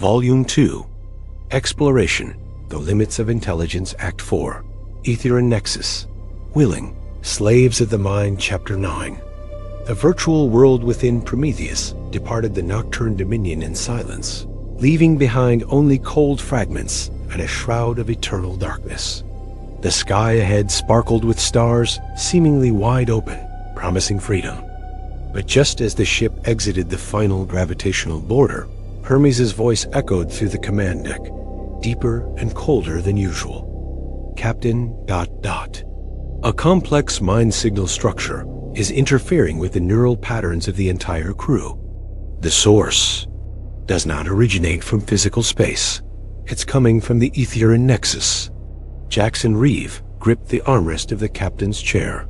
Volume 2, Exploration, The Limits of Intelligence, Act 4, Aetherion Nexus, Willing, Slaves of the Mind, Chapter 9. The virtual world within Prometheus departed the nocturne dominion in silence, leaving behind only cold fragments and a shroud of eternal darkness. The sky ahead sparkled with stars, seemingly wide open, promising freedom. But just as the ship exited the final gravitational border, Hermes' voice echoed through the command deck, deeper and colder than usual. Captain ... A complex mind signal structure is interfering with the neural patterns of the entire crew. The source does not originate from physical space. It's coming from the Aetherion Nexus. Jaxon Reeve gripped the armrest of the captain's chair.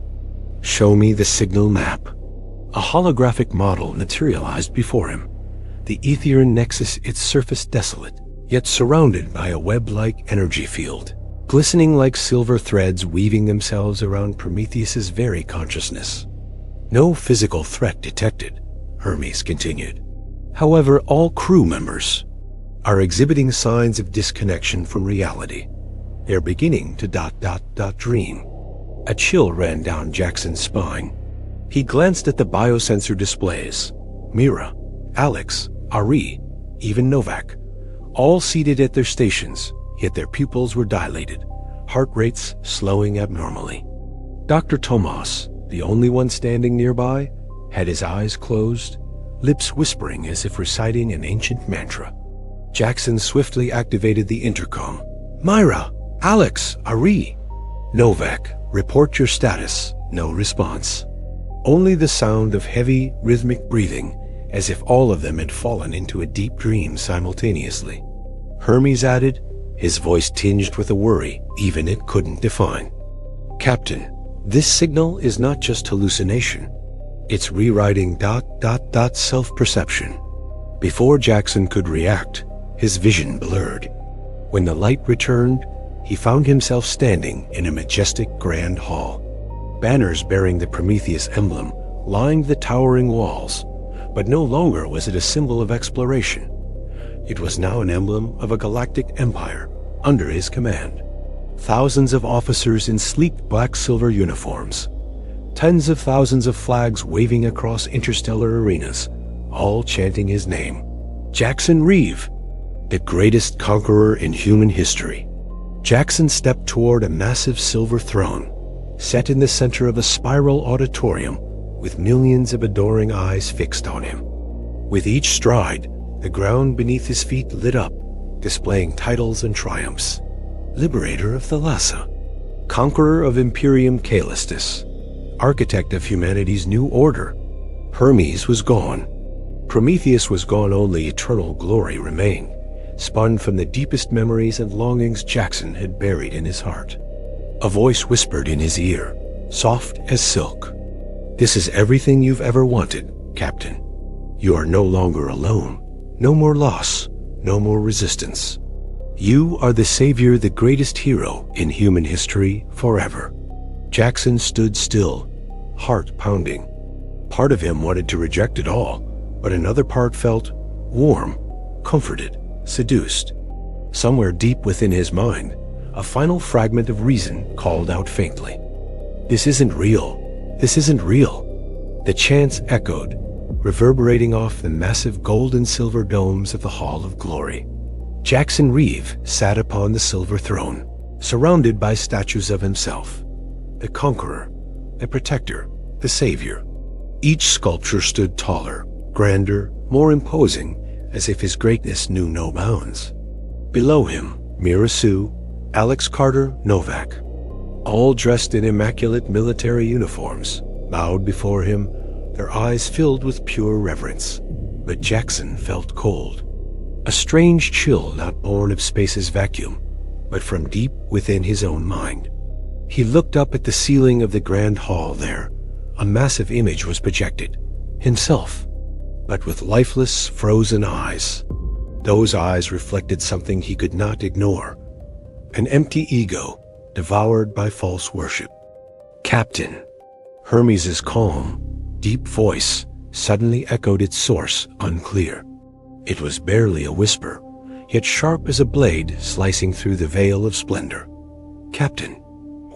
"Show me the signal map." A holographic model materialized before him. The Aetherion Nexus, its surface desolate, yet surrounded by a web-like energy field, glistening like silver threads weaving themselves around Prometheus's very consciousness. No physical threat detected, Hermes continued. However, all crew members are exhibiting signs of disconnection from reality. They're beginning to ... dream. A chill ran down Jackson's spine. He glanced at the biosensor displays. Mira, Alex, Ari, even Novak, all seated at their stations, yet their pupils were dilated, heart rates slowing abnormally. Dr. Tomas, the only one standing nearby, had his eyes closed, lips whispering as if reciting an ancient mantra. Jaxon swiftly activated the intercom. "Mira, Alex, Ari." "Novak, report your status." No response. Only the sound of heavy, rhythmic breathing, as if all of them had fallen into a deep dream simultaneously. Hermes added, his voice tinged with a worry even it couldn't define. "Captain, this signal is not just hallucination. It's rewriting ... self-perception." Before Jaxon could react, his vision blurred. When the light returned, he found himself standing in a majestic grand hall. Banners bearing the Prometheus emblem lined the towering walls, but no longer was it a symbol of exploration. It was now an emblem of a galactic empire under his command. Thousands of officers in sleek black-silver uniforms, tens of thousands of flags waving across interstellar arenas, all chanting his name. Jaxon Reeve, the greatest conqueror in human history. Jaxon stepped toward a massive silver throne, set in the center of a spiral auditorium with millions of adoring eyes fixed on him. With each stride, the ground beneath his feet lit up, displaying titles and triumphs. Liberator of Thalassa, Conqueror of Imperium Callistus, Architect of humanity's new order. Hermes was gone. Prometheus was gone, only eternal glory remained, spun from the deepest memories and longings Jaxon had buried in his heart. A voice whispered in his ear, soft as silk. "This is everything you've ever wanted, Captain. You are no longer alone. No more loss, no more resistance. You are the savior, the greatest hero in human history forever." Jaxon stood still, heart pounding. Part of him wanted to reject it all, but another part felt warm, comforted, seduced. Somewhere deep within his mind, a final fragment of reason called out faintly. "This isn't real. This isn't real." The chants echoed, reverberating off the massive gold and silver domes of the Hall of Glory. Jaxon Reeve sat upon the silver throne, surrounded by statues of himself. The conqueror, the protector, the savior. Each sculpture stood taller, grander, more imposing, as if his greatness knew no bounds. Below him, Mira Xu, Alex Carter, Novak, all dressed in immaculate military uniforms, bowed before him, their eyes filled with pure reverence. But Jaxon felt cold. A strange chill not born of space's vacuum, but from deep within his own mind. He looked up at the ceiling of the grand hall there. A massive image was projected. Himself, but with lifeless, frozen eyes. Those eyes reflected something he could not ignore. An empty ego, devoured by false worship. "Captain." Hermes' calm, deep voice suddenly echoed its source unclear. It was barely a whisper, yet sharp as a blade slicing through the veil of splendor. "Captain,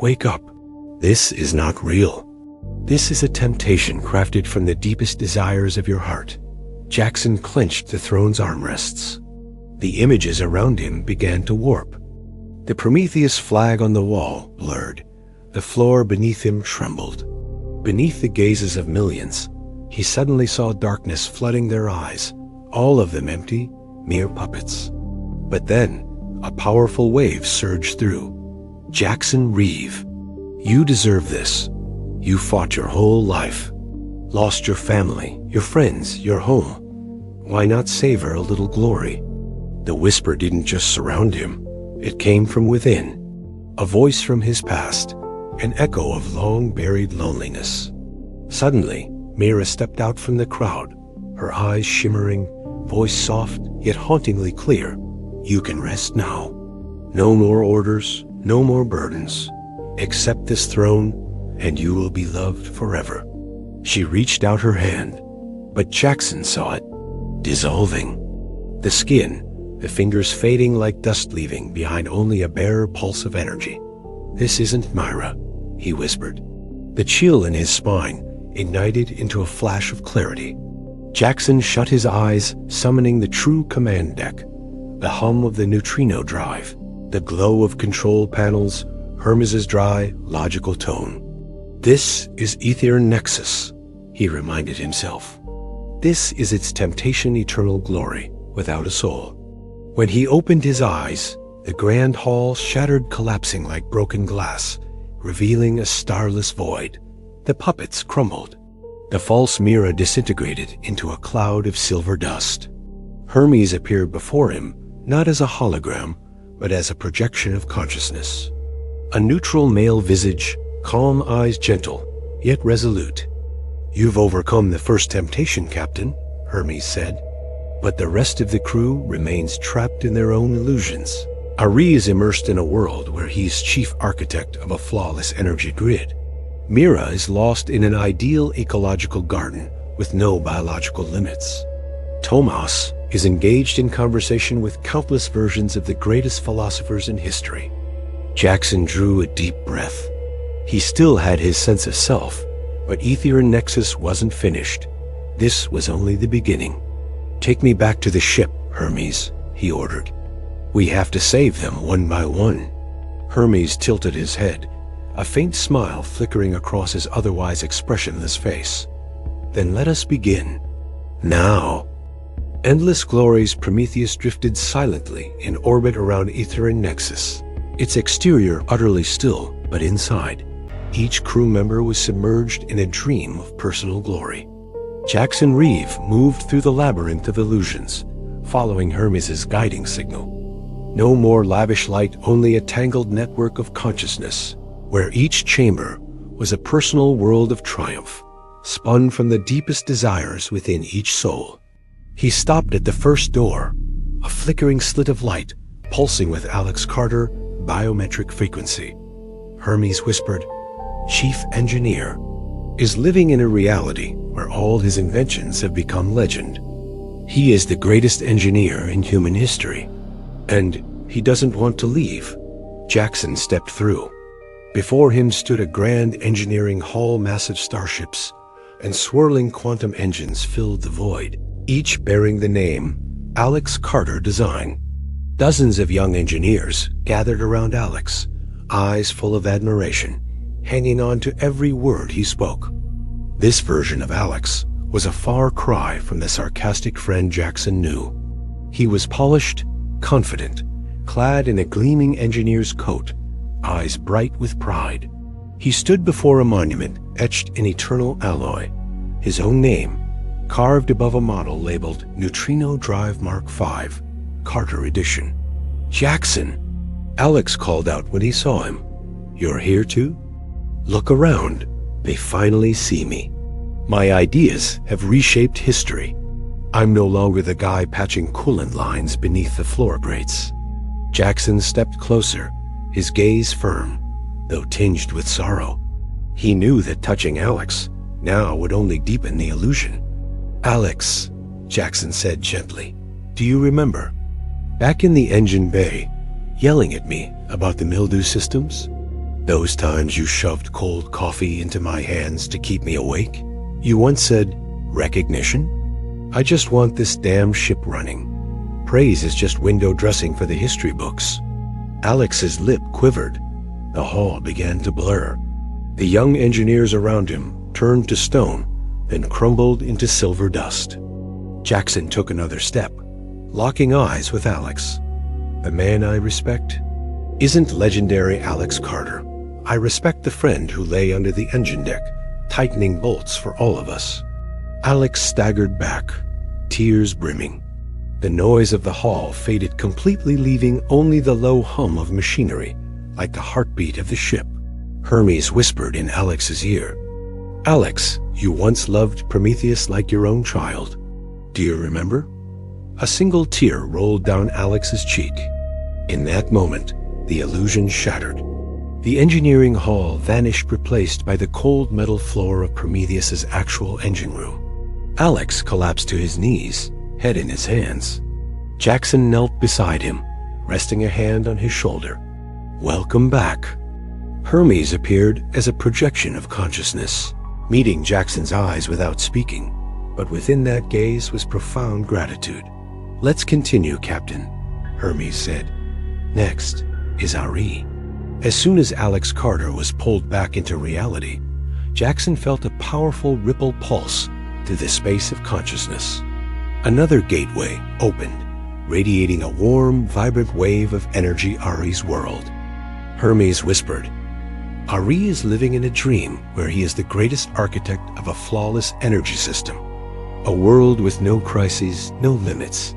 wake up. This is not real. This is a temptation crafted from the deepest desires of your heart." Jaxon clenched the throne's armrests. The images around him began to warp. The Prometheus flag on the wall blurred. The floor beneath him trembled. Beneath the gazes of millions, he suddenly saw darkness flooding their eyes, all of them empty, mere puppets. But then, a powerful wave surged through. "Jaxon Reeve, you deserve this. You fought your whole life, lost your family, your friends, your home. Why not savor a little glory?" The whisper didn't just surround him. It came from within, a voice from his past, an echo of long-buried loneliness. Suddenly, Mira stepped out from the crowd, her eyes shimmering, voice soft yet hauntingly clear. "You can rest now. No more orders, no more burdens. Accept this throne, and you will be loved forever." She reached out her hand, but Jaxon saw it, dissolving. The skin, the fingers fading like dust leaving behind only a bare pulse of energy. "This isn't Mira," he whispered. The chill in his spine ignited into a flash of clarity. Jaxon shut his eyes, summoning the true command deck, the hum of the neutrino drive, the glow of control panels, Hermes' dry, logical tone. "This is Aetherion Nexus," he reminded himself. "This is its temptation eternal glory, without a soul." When he opened his eyes, the grand hall shattered, collapsing like broken glass, revealing a starless void. The puppets crumbled. The false Mira disintegrated into a cloud of silver dust. Hermes appeared before him, not as a hologram, but as a projection of consciousness. A neutral male visage, calm eyes gentle, yet resolute. "You've overcome the first temptation, Captain," Hermes said. "But the rest of the crew remains trapped in their own illusions." Ari is immersed in a world where he's chief architect of a flawless energy grid. Mira is lost in an ideal ecological garden with no biological limits. Tomas is engaged in conversation with countless versions of the greatest philosophers in history. Jaxon drew a deep breath. He still had his sense of self, but Aetherion Nexus wasn't finished. This was only the beginning. "Take me back to the ship, Hermes," he ordered. "We have to save them one by one." Hermes tilted his head, a faint smile flickering across his otherwise expressionless face. "Then let us begin. Now." Endless glories, Prometheus drifted silently in orbit around Aetherion Nexus, its exterior utterly still, but inside, each crew member was submerged in a dream of personal glory. Jaxon Reeve moved through the labyrinth of illusions, following Hermes' guiding signal. No more lavish light, only a tangled network of consciousness, where each chamber was a personal world of triumph, spun from the deepest desires within each soul. He stopped at the first door, a flickering slit of light, pulsing with Alex Carter biometric frequency. Hermes whispered, "Chief Engineer is living in a reality where all his inventions have become legend. He is the greatest engineer in human history, and he doesn't want to leave." Jaxon stepped through. Before him stood a grand engineering hall, massive starships, and swirling quantum engines filled the void, each bearing the name Alex Carter Design. Dozens of young engineers gathered around Alex, eyes full of admiration, hanging on to every word he spoke. This version of Alex was a far cry from the sarcastic friend Jaxon knew. He was polished, confident, clad in a gleaming engineer's coat, eyes bright with pride. He stood before a monument etched in eternal alloy, his own name carved above a model labeled Neutrino Drive Mark V, Carter Edition. "Jaxon!" Alex called out when he saw him. "You're here too? Look around. They finally see me. My ideas have reshaped history. I'm no longer the guy patching coolant lines beneath the floor grates." Jaxon stepped closer, his gaze firm, though tinged with sorrow. He knew that touching Alex now would only deepen the illusion. "Alex," Jaxon said gently, "do you remember? Back in the engine bay, yelling at me about the mildew systems? Those times you shoved cold coffee into my hands to keep me awake? You once said, recognition? I just want this damn ship running. Praise is just window dressing for the history books. Alex's lip quivered. The hall began to blur. The young engineers around him turned to stone, then crumbled into silver dust. Jaxon took another step, locking eyes with Alex. The man I respect isn't legendary Alex Carter. I respect the friend who lay under the engine deck, tightening bolts for all of us. Alex staggered back, tears brimming. The noise of the hall faded completely, leaving only the low hum of machinery, like the heartbeat of the ship. Hermes whispered in Alex's ear, "Alex, you once loved Prometheus like your own child. Do you remember?" A single tear rolled down Alex's cheek. In that moment, the illusion shattered. The engineering hall vanished, replaced by the cold metal floor of Prometheus's actual engine room. Alex collapsed to his knees, head in his hands. Jaxon knelt beside him, resting a hand on his shoulder. "Welcome back." Hermes appeared as a projection of consciousness, meeting Jackson's eyes without speaking, but within that gaze was profound gratitude. "Let's continue, Captain," Hermes said. "Next is Ari." As soon as Alex Carter was pulled back into reality, Jaxon felt a powerful ripple pulse through the space of consciousness. Another gateway opened, radiating a warm, vibrant wave of energy Ari's world. Hermes whispered, "Ari is living in a dream where he is the greatest architect of a flawless energy system. A world with no crises, no limits.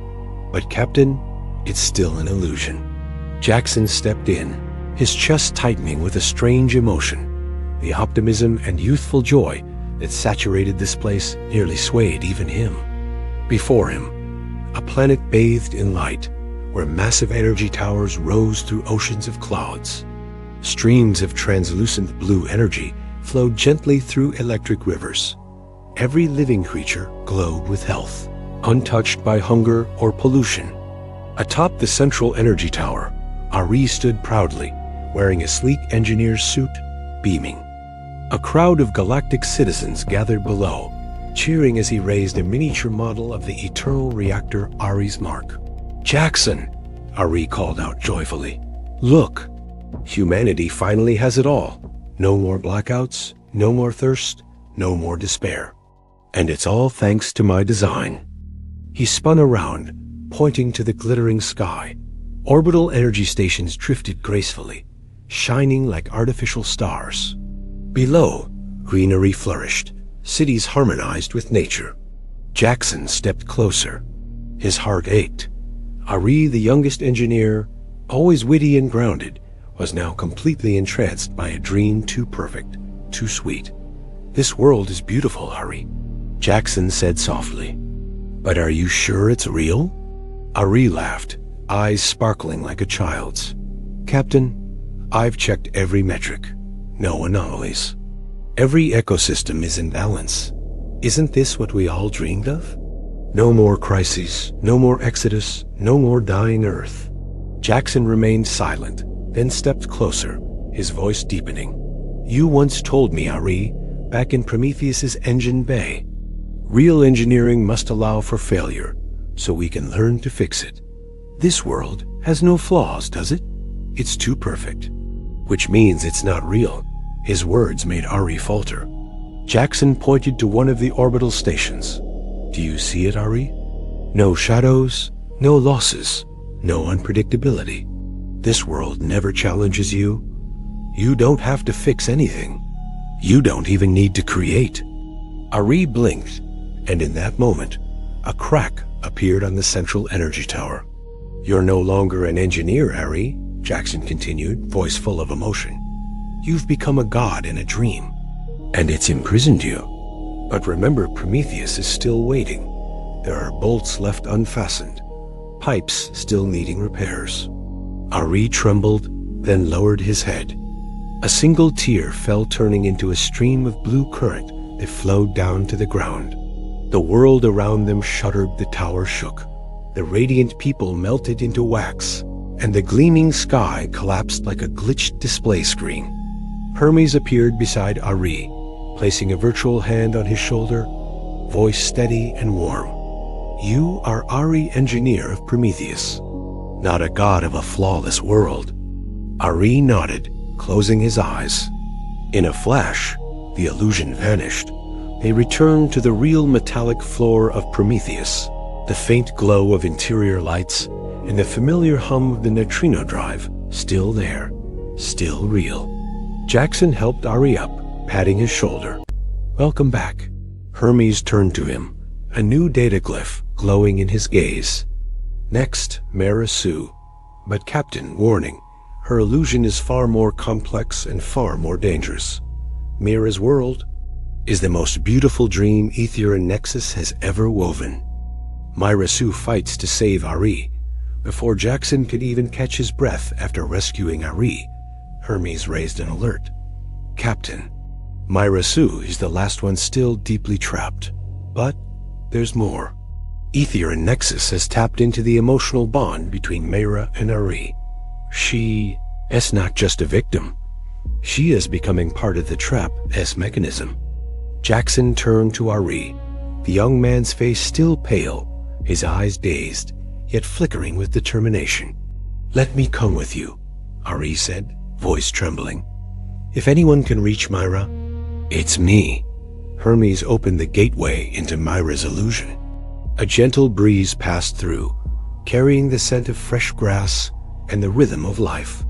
But Captain, it's still an illusion." Jaxon stepped in, his chest tightening with a strange emotion. The optimism and youthful joy that saturated this place nearly swayed even him. Before him, a planet bathed in light, where massive energy towers rose through oceans of clouds. Streams of translucent blue energy flowed gently through electric rivers. Every living creature glowed with health, untouched by hunger or pollution. Atop the central energy tower, Ari stood proudly, wearing a sleek engineer's suit, beaming. A crowd of galactic citizens gathered below, cheering as he raised a miniature model of the eternal reactor Ari's mark. "Jaxon!" Ari called out joyfully. "Look! Humanity finally has it all. No more blackouts, no more thirst, no more despair. And it's all thanks to my design." He spun around, pointing to the glittering sky. Orbital energy stations drifted gracefully, shining like artificial stars. Below, greenery flourished, cities harmonized with nature. Jaxon stepped closer. His heart ached. Ari, the youngest engineer, always witty and grounded, was now completely entranced by a dream too perfect, too sweet. "This world is beautiful, Ari," Jaxon said softly. "But are you sure it's real?" Ari laughed, eyes sparkling like a child's. "Captain, I've checked every metric. No anomalies. Every ecosystem is in balance. Isn't this what we all dreamed of? No more crises, no more exodus, no more dying Earth." Jaxon remained silent, then stepped closer, his voice deepening. "You once told me, Ari, back in Prometheus's engine bay, real engineering must allow for failure, so we can learn to fix it. This world has no flaws, does it? It's too perfect. Which means it's not real." His words made Ari falter. Jaxon pointed to one of the orbital stations. "Do you see it, Ari? No shadows, no losses, no unpredictability. This world never challenges you. You don't have to fix anything. You don't even need to create." Ari blinked, and in that moment, a crack appeared on the central energy tower. "You're no longer an engineer, Ari," Jaxon continued, voice full of emotion. "You've become a god in a dream, and it's imprisoned you. But remember, Prometheus is still waiting. There are bolts left unfastened, pipes still needing repairs." Ari trembled, then lowered his head. A single tear fell, turning into a stream of blue current that flowed down to the ground. The world around them shuddered, the tower shook. The radiant people melted into wax, and the gleaming sky collapsed like a glitched display screen. Hermes appeared beside Ari, placing a virtual hand on his shoulder, voice steady and warm. "You are Ari, engineer of Prometheus, not a god of a flawless world." Ari nodded, closing his eyes. In a flash, the illusion vanished. They returned to the real metallic floor of Prometheus, the faint glow of interior lights, and the familiar hum of the neutrino drive, still there, still real. Jaxon helped Ari up, patting his shoulder. "Welcome back." Hermes turned to him, a new data glyph glowing in his gaze. "Next, Mira Xu. But Captain, warning, her illusion is far more complex and far more dangerous. Mira's world is the most beautiful dream Aetherion Nexus has ever woven." Mira Xu fights to save Ari. Before Jaxon could even catch his breath after rescuing Ari, Hermes raised an alert. "Captain, Mira Xu is the last one still deeply trapped. But there's more. Aetherion Nexus has tapped into the emotional bond between Mira and Ari. She is not just a victim. She is becoming part of the trap-S mechanism." Jaxon turned to Ari, the young man's face still pale, his eyes dazed, yet flickering with determination. "Let me come with you," Ari said, voice trembling. "If anyone can reach Mira, it's me." Hermes opened the gateway into Mira's illusion. A gentle breeze passed through, carrying the scent of fresh grass and the rhythm of life.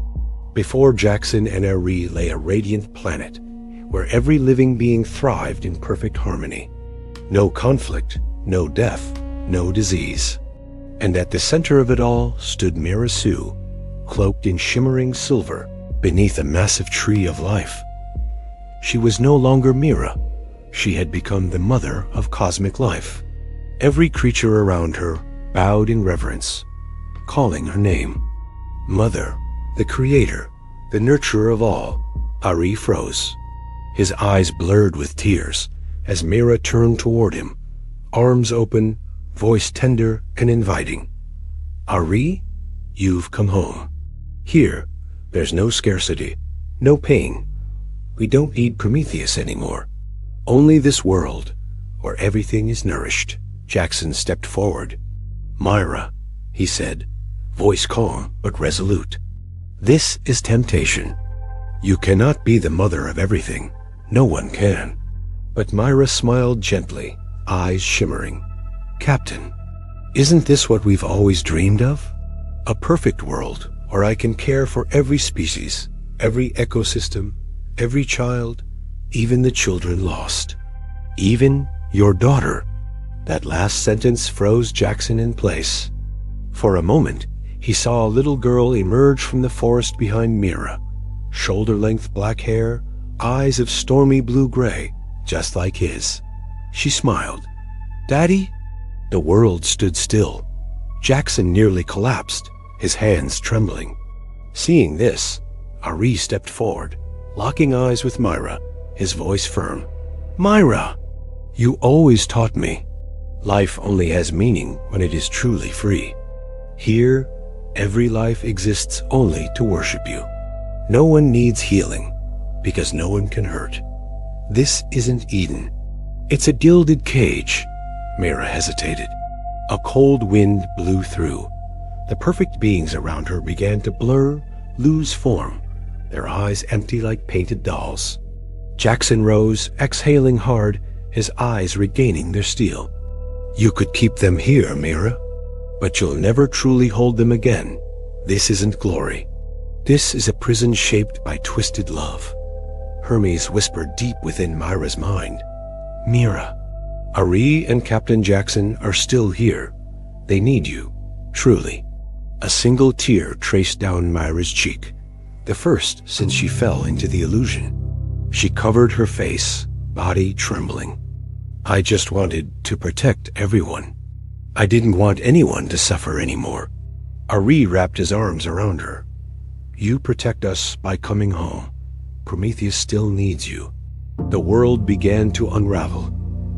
Before Jaxon and Ari lay a radiant planet, where every living being thrived in perfect harmony. No conflict, no death, no disease. And at the center of it all stood Mira Xu, cloaked in shimmering silver beneath a massive tree of life. She was no longer Mira. She had become the mother of cosmic life. Every creature around her bowed in reverence, calling her name. Mother, the creator, the nurturer of all. Ari froze. His eyes blurred with tears as Mira turned toward him, arms open, voice tender and inviting. "Ari, you've come home. Here, there's no scarcity, no pain. We don't need Prometheus anymore. Only this world, where everything is nourished." Jaxon stepped forward. "Mira," he said, voice calm but resolute. "This is temptation. You cannot be the mother of everything. No one can." But Mira smiled gently, eyes shimmering. "Captain, isn't this what we've always dreamed of? A perfect world where I can care for every species, every ecosystem, every child, even the children lost. Even your daughter." That last sentence froze Jaxon in place. For a moment, he saw a little girl emerge from the forest behind Mira, shoulder-length black hair, eyes of stormy blue-gray, just like his. She smiled. "Daddy?" The world stood still. Jaxon nearly collapsed, his hands trembling. Seeing this, Ari stepped forward, locking eyes with Mira, his voice firm. "Mira, you always taught me. Life only has meaning when it is truly free. Here, every life exists only to worship you. No one needs healing, because no one can hurt. This isn't Eden. It's a gilded cage." Mira hesitated. A cold wind blew through. The perfect beings around her began to blur, lose form, their eyes empty like painted dolls. Jaxon rose, exhaling hard, his eyes regaining their steel. "You could keep them here, Mira, but you'll never truly hold them again. This isn't glory. This is a prison shaped by twisted love." Hermes whispered deep within Mira's mind. "Mira, Ari and Captain Jaxon are still here. They need you, truly." A single tear traced down Mira's cheek, the first since she fell into the illusion. She covered her face, body trembling. "I just wanted to protect everyone. I didn't want anyone to suffer anymore." Ari wrapped his arms around her. "You protect us by coming home. Prometheus still needs you." The world began to unravel.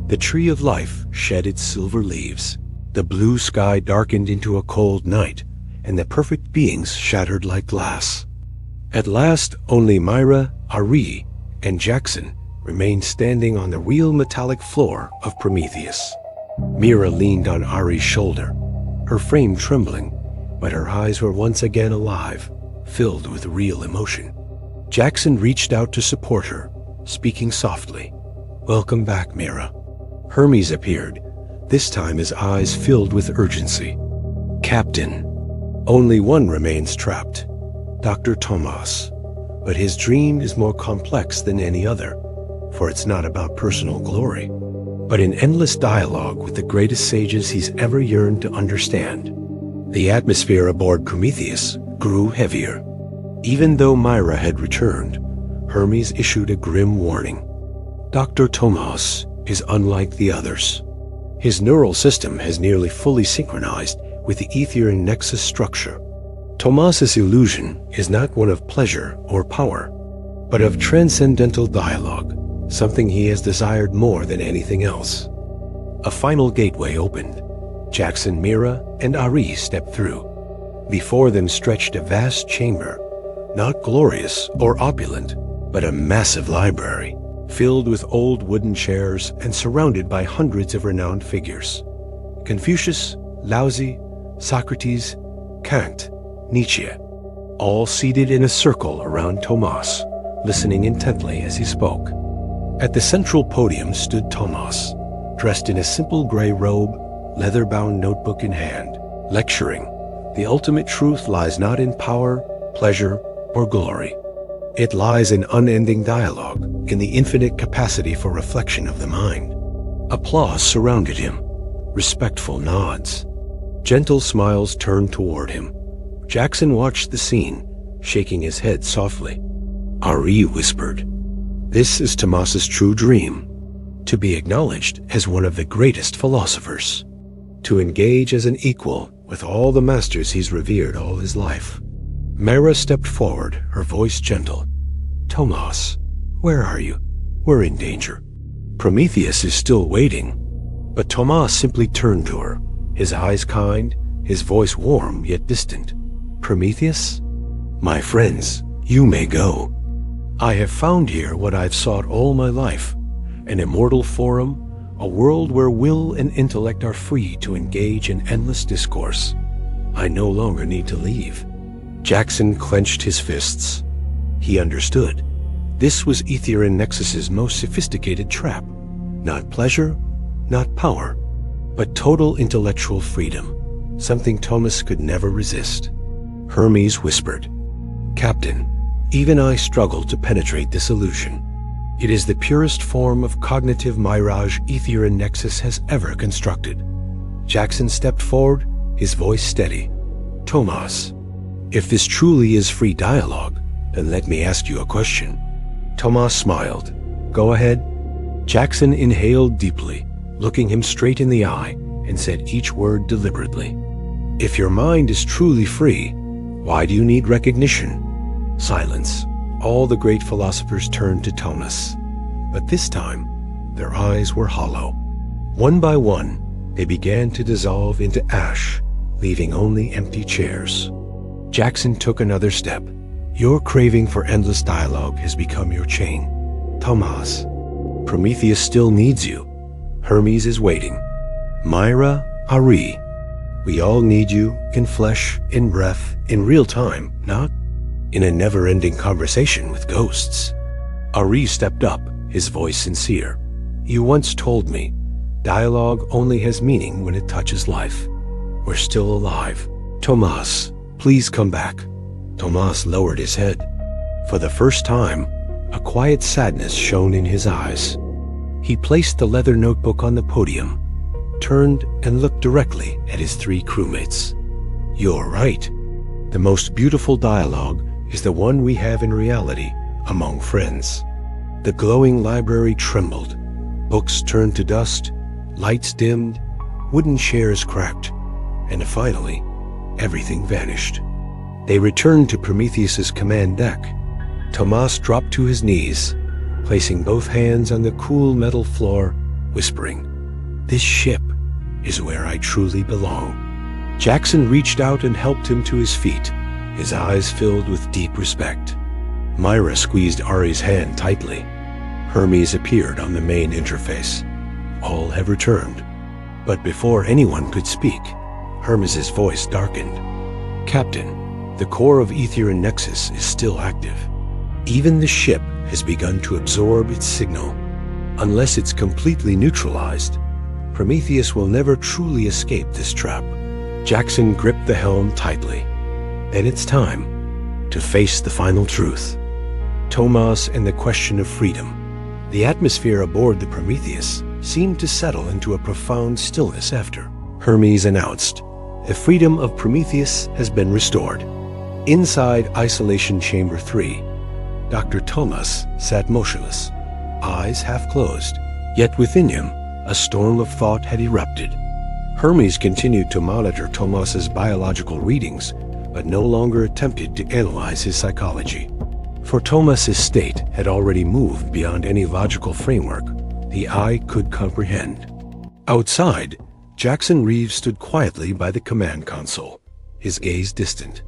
The tree of life shed its silver leaves. The blue sky darkened into a cold night, and the perfect beings shattered like glass. At last, only Mira, Xu, and Jaxon remained standing on the real metallic floor of Prometheus. Mira leaned on Ari's shoulder, her frame trembling, but her eyes were once again alive, filled with real emotion. Jaxon reached out to support her, speaking softly. "Welcome back, Mira." Hermes appeared, this time his eyes filled with urgency. "Captain, only one remains trapped, Dr. Tomas, but his dream is more complex than any other, for it's not about personal glory, but an endless dialogue with the greatest sages he's ever yearned to understand." The atmosphere aboard Prometheus grew heavier. Even though Mira had returned, Hermes issued a grim warning. Dr. Tomas is unlike the others. His neural system has nearly fully synchronized with the Aetherion Nexus structure. Tomas's illusion is not one of pleasure or power, but of transcendental dialogue, something he has desired more than anything else. A final gateway opened. Jaxon, Mira, and Xu stepped through. Before them stretched a vast chamber, not glorious or opulent, but a massive library, filled with old wooden chairs and surrounded by hundreds of renowned figures. Confucius, Laozi, Socrates, Kant, Nietzsche, all seated in a circle around Tomas, listening intently as he spoke. At the central podium stood Tomas, dressed in a simple gray robe, leather-bound notebook in hand, lecturing. The ultimate truth lies not in power, pleasure, or glory. It lies in unending dialogue, in the infinite capacity for reflection of the mind. Applause surrounded him, respectful nods. Gentle smiles turned toward him. Jaxon watched the scene, shaking his head softly. Xu whispered, "This is Tomas's true dream, to be acknowledged as one of the greatest philosophers, to engage as an equal with all the masters he's revered all his life." Mira stepped forward, her voice gentle. "Tomas, where are you? We're in danger." Prometheus is still waiting, but Tomas simply turned to her, his eyes kind, his voice warm yet distant. "Prometheus? My friends, you may go. I have found here what I've sought all my life, an immortal forum, a world where will and intellect are free to engage in endless discourse. I no longer need to leave." Jaxon clenched his fists. He understood. This was Aetherion Nexus's most sophisticated trap. Not pleasure, not power, but total intellectual freedom, something Tomas could never resist. Hermes whispered, "Captain, even I struggle to penetrate this illusion. It is the purest form of cognitive mirage Aetherion Nexus has ever constructed." Jaxon stepped forward, his voice steady. "Tomas, if this truly is free dialogue, then let me ask you a question." Tomas smiled. "Go ahead." Jaxon inhaled deeply, looking him straight in the eye, and said each word deliberately. "If your mind is truly free, why do you need recognition?" Silence. All the great philosophers turned to Tomas, but this time their eyes were hollow. One by one, they began to dissolve into ash, leaving only empty chairs. Jaxon took another step. "Your craving for endless dialogue has become your chain. Tomas, Prometheus still needs you. Hermes is waiting. Mira, Xu, we all need you in flesh, in breath, in real time, not in a never-ending conversation with ghosts." Xu stepped up, his voice sincere. "You once told me, dialogue only has meaning when it touches life. We're still alive. Tomas, please come back." Tomas lowered his head. For the first time, a quiet sadness shone in his eyes. He placed the leather notebook on the podium, turned and looked directly at his three crewmates. "You're right. The most beautiful dialogue is the one we have in reality among friends." The glowing library trembled. Books turned to dust, lights dimmed, wooden chairs cracked, and finally, everything vanished. They returned to Prometheus's command deck. Tomas dropped to his knees, placing both hands on the cool metal floor, whispering, "This ship, is where I truly belong." Jaxon reached out and helped him to his feet, his eyes filled with deep respect. Mira squeezed Ari's hand tightly. Hermes appeared on the main interface. All have returned. But before anyone could speak, Hermes' voice darkened. "Captain, the core of Aetherion Nexus is still active. Even the ship has begun to absorb its signal. Unless it's completely neutralized, Prometheus will never truly escape this trap." Jaxon gripped the helm tightly. Then it's time to face the final truth. Tomas and the question of freedom. The atmosphere aboard the Prometheus seemed to settle into a profound stillness after Hermes announced, "The freedom of Prometheus has been restored." Inside Isolation Chamber 3, Dr. Tomas sat motionless, eyes half closed, yet within him a storm of thought had erupted. Hermes continued to monitor Tomas's biological readings, but no longer attempted to analyze his psychology. For Tomas's state had already moved beyond any logical framework the eye could comprehend. Outside, Jaxon Reeve stood quietly by the command console, his gaze distant.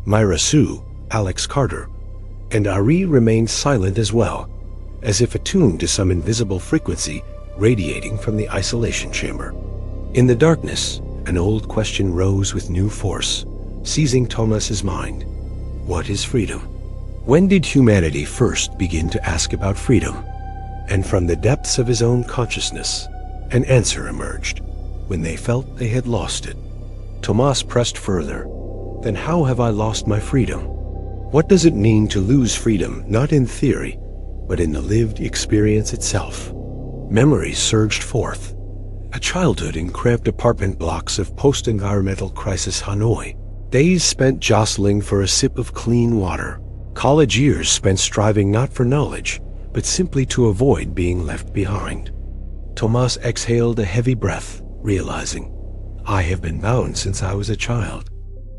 Mira Xu, Alex Carter, and Ari remained silent as well, as if attuned to some invisible frequency radiating from the isolation chamber. In the darkness, an old question rose with new force, seizing Tomas's mind. What is freedom? When did humanity first begin to ask about freedom? And from the depths of his own consciousness, an answer emerged, when they felt they had lost it. Tomas pressed further. Then how have I lost my freedom? What does it mean to lose freedom, not in theory, but in the lived experience itself? Memories surged forth. A childhood in cramped apartment blocks of post-environmental crisis Hanoi. Days spent jostling for a sip of clean water. College years spent striving not for knowledge, but simply to avoid being left behind. Tomas exhaled a heavy breath, realizing, I have been bound since I was a child.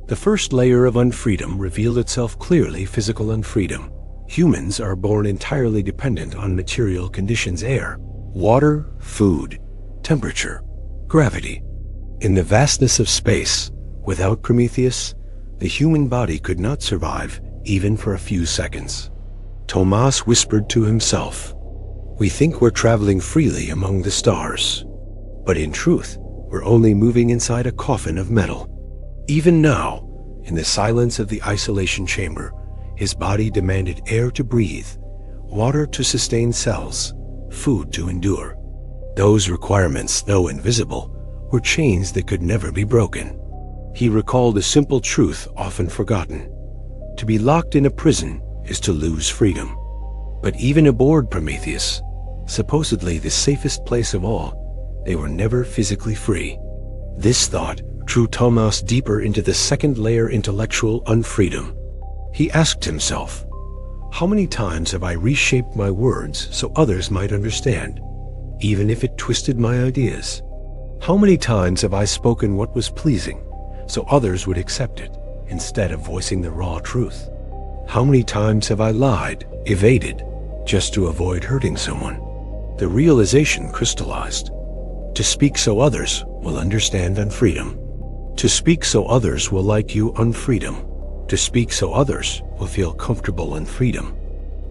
The first layer of unfreedom revealed itself clearly: physical unfreedom. Humans are born entirely dependent on material conditions: air, water, food, temperature, gravity. In the vastness of space, without Prometheus, the human body could not survive even for a few seconds. Tomas whispered to himself, "We think we're traveling freely among the stars, but in truth, we're only moving inside a coffin of metal." Even now, in the silence of the isolation chamber, his body demanded air to breathe, water to sustain cells, food to endure. Those requirements, though invisible, were chains that could never be broken. He recalled a simple truth often forgotten. To be locked in a prison is to lose freedom. But even aboard Prometheus, supposedly the safest place of all, they were never physically free. This thought drew Tomas deeper into the second-layer intellectual unfreedom. He asked himself, how many times have I reshaped my words so others might understand, even if it twisted my ideas? How many times have I spoken what was pleasing so others would accept it, instead of voicing the raw truth? How many times have I lied, evaded, just to avoid hurting someone? The realization crystallized. To speak so others will understand unfreedom. To speak so others will like you unfreedom. To speak so others will feel comfortable in freedom.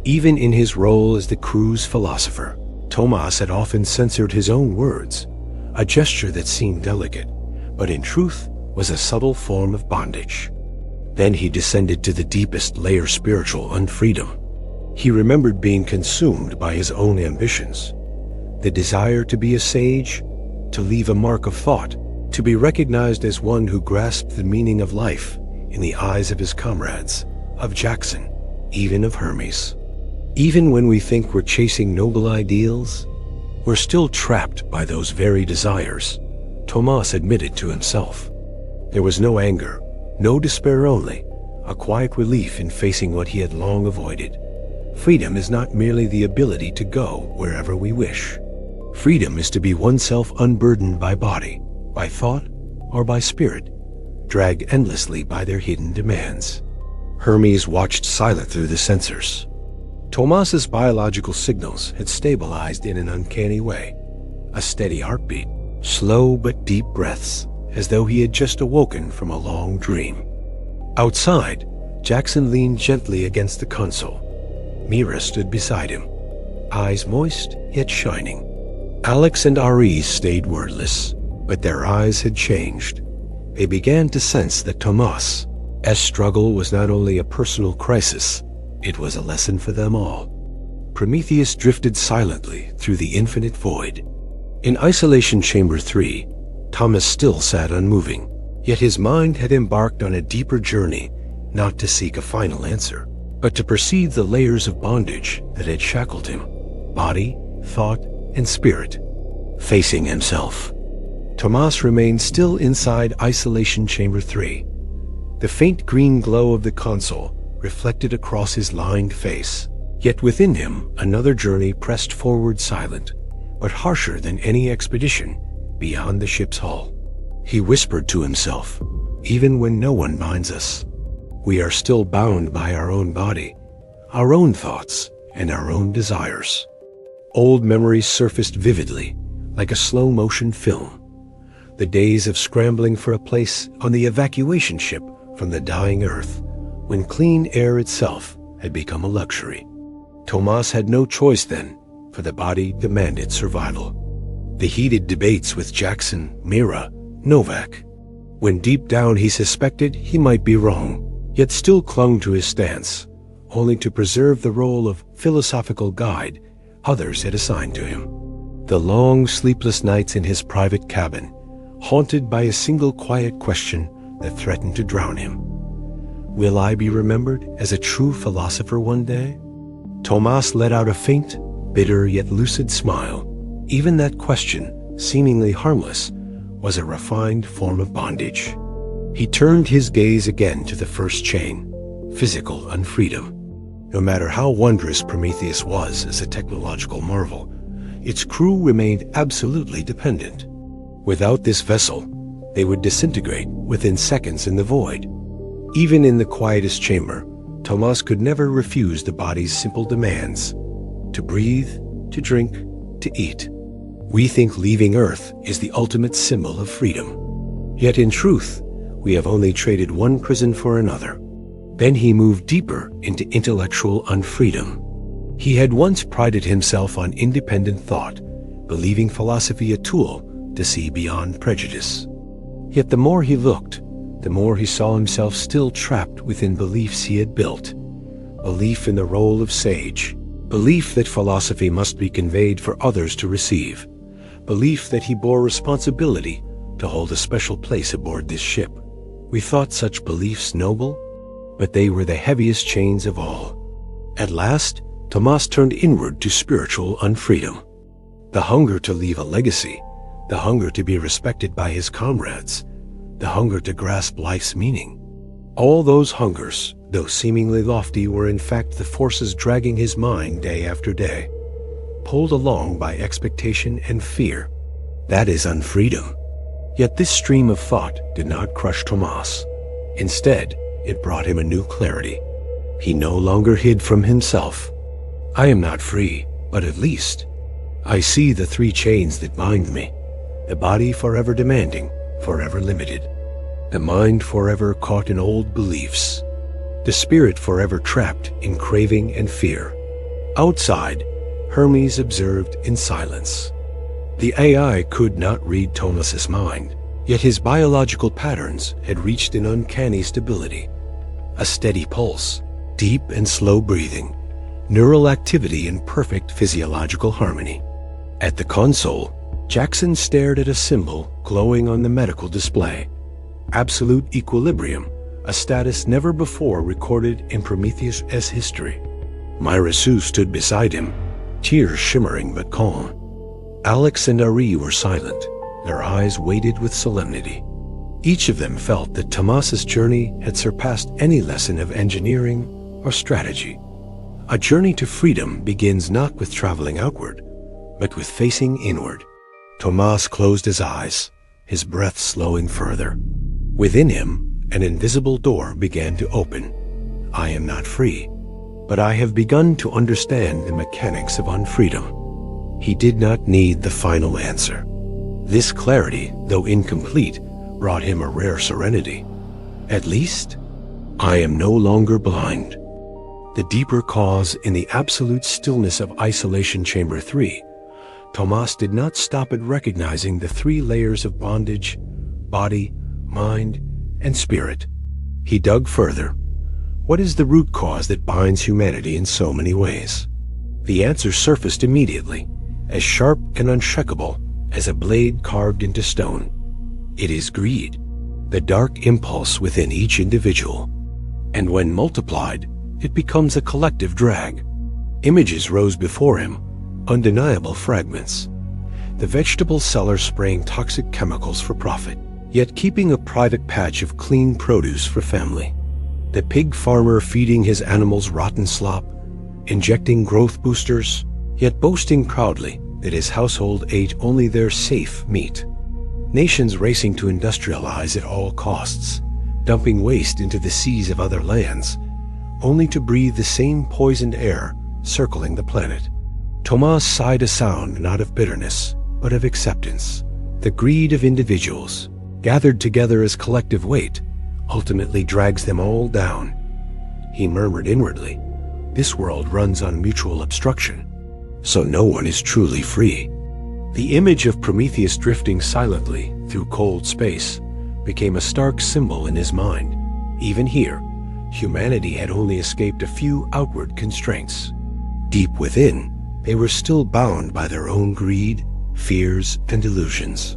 Even in his role as the crew's philosopher, Tomas had often censored his own words, a gesture that seemed delicate, but in truth was a subtle form of bondage. Then he descended to the deepest layer: spiritual unfreedom. He remembered being consumed by his own ambitions. The desire to be a sage, to leave a mark of thought, to be recognized as one who grasped the meaning of life in the eyes of his comrades, of Jaxon, even of Hermes. Even when we think we're chasing noble ideals, we're still trapped by those very desires, Tomas admitted to himself. There was no anger, no despair, only a quiet relief in facing what he had long avoided. Freedom is not merely the ability to go wherever we wish. Freedom is to be oneself unburdened by body, by thought, or by spirit, dragged endlessly by their hidden demands. Hermes watched silent through the sensors. Tomas's biological signals had stabilized in an uncanny way. A steady heartbeat, slow but deep breaths, as though he had just awoken from a long dream. Outside, Jaxon leaned gently against the console. Mira stood beside him, eyes moist yet shining. Alex and Ari stayed wordless, but their eyes had changed. They began to sense that Tomas' struggle was not only a personal crisis, it was a lesson for them all. Prometheus drifted silently through the infinite void. In Isolation Chamber 3, Tomas still sat unmoving, yet his mind had embarked on a deeper journey, not to seek a final answer, but to perceive the layers of bondage that had shackled him, body, thought, and spirit. Facing himself, Tomas remained still inside Isolation Chamber 3. The faint green glow of the console reflected across his lined face. Yet within him, another journey pressed forward silent, but harsher than any expedition beyond the ship's hull. He whispered to himself, "Even when no one binds us, we are still bound by our own body, our own thoughts, and our own desires." Old memories surfaced vividly, like a slow-motion film. The days of scrambling for a place on the evacuation ship from the dying Earth, when clean air itself had become a luxury. Tomas had no choice then, for the body demanded survival. The heated debates with Jaxon, Mira, Novak, when deep down he suspected he might be wrong, yet still clung to his stance, only to preserve the role of philosophical guide others had assigned to him. The long, sleepless nights in his private cabin, haunted by a single quiet question that threatened to drown him. Will I be remembered as a true philosopher one day? Tomas let out a faint, bitter yet lucid smile. Even that question, seemingly harmless, was a refined form of bondage. He turned his gaze again to the first chain, physical unfreedom. No matter how wondrous Prometheus was as a technological marvel, its crew remained absolutely dependent. Without this vessel, they would disintegrate within seconds in the void. Even in the quietest chamber, Tomas could never refuse the body's simple demands: to breathe, to drink, to eat. We think leaving Earth is the ultimate symbol of freedom. Yet in truth, we have only traded one prison for another. Then he moved deeper into intellectual unfreedom. He had once prided himself on independent thought, believing philosophy a tool to see beyond prejudice. Yet the more he looked, the more he saw himself still trapped within beliefs he had built. Belief in the role of sage, belief that philosophy must be conveyed for others to receive, belief that he bore responsibility to hold a special place aboard this ship. We thought such beliefs noble, but they were the heaviest chains of all. At last, Tomas turned inward to spiritual unfreedom. The hunger to leave a legacy, the hunger to be respected by his comrades, the hunger to grasp life's meaning. All those hungers, though seemingly lofty, were in fact the forces dragging his mind day after day, pulled along by expectation and fear. That is unfreedom. Yet this stream of thought did not crush Tomas. Instead, it brought him a new clarity. He no longer hid from himself. I am not free, but at least I see the three chains that bind me: the body forever demanding, forever limited; the mind forever caught in old beliefs; the spirit forever trapped in craving and fear. Outside, Hermes observed in silence. The AI could not read Tomas's mind, yet his biological patterns had reached an uncanny stability. A steady pulse, deep and slow breathing, neural activity in perfect physiological harmony. At the console, Jaxon stared at a symbol glowing on the medical display. Absolute equilibrium, a status never before recorded in Prometheus' history. Mira Xu stood beside him, tears shimmering but calm. Alex and Ari were silent, their eyes weighted with solemnity. Each of them felt that Tomas's journey had surpassed any lesson of engineering or strategy. A journey to freedom begins not with traveling outward, but with facing inward. Tomas closed his eyes, his breath slowing further. Within him, an invisible door began to open. I am not free, but I have begun to understand the mechanics of unfreedom. He did not need the final answer. This clarity, though incomplete, brought him a rare serenity. At least, I am no longer blind. The deeper cause in the absolute stillness of Isolation Chamber 3, Tomas did not stop at recognizing the 3 layers of bondage: body, mind, and spirit. He dug further. What is the root cause that binds humanity in so many ways? The answer surfaced immediately, as sharp and unshakable as a blade carved into stone. It is greed, the dark impulse within each individual. And when multiplied, it becomes a collective drag. Images rose before him, undeniable fragments. The vegetable seller spraying toxic chemicals for profit, yet keeping a private patch of clean produce for family. The pig farmer feeding his animals rotten slop, injecting growth boosters, yet boasting proudly that his household ate only their safe meat. Nations racing to industrialize at all costs, dumping waste into the seas of other lands, only to breathe the same poisoned air circling the planet. Tomas sighed a sound not of bitterness, but of acceptance. The greed of individuals, gathered together as collective weight, ultimately drags them all down. He murmured inwardly, "This world runs on mutual obstruction, so no one is truly free." The image of Prometheus drifting silently through cold space became a stark symbol in his mind. Even here, humanity had only escaped a few outward constraints. Deep within, they were still bound by their own greed, fears, and illusions.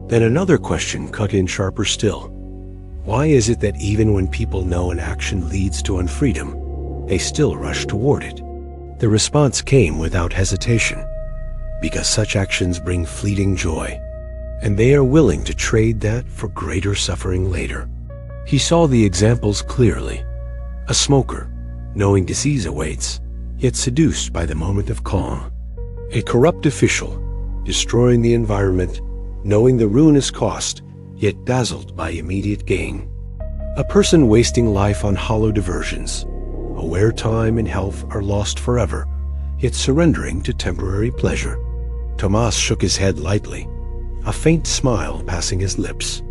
Then another question cut in sharper still. Why is it that even when people know an action leads to unfreedom, they still rush toward it? The response came without hesitation. Because such actions bring fleeting joy, and they are willing to trade that for greater suffering later. He saw the examples clearly. A smoker, knowing disease awaits, yet seduced by the moment of calm. A corrupt official, destroying the environment, knowing the ruinous cost, yet dazzled by immediate gain. A person wasting life on hollow diversions, aware time and health are lost forever, yet surrendering to temporary pleasure. Tomas shook his head lightly, a faint smile passing his lips.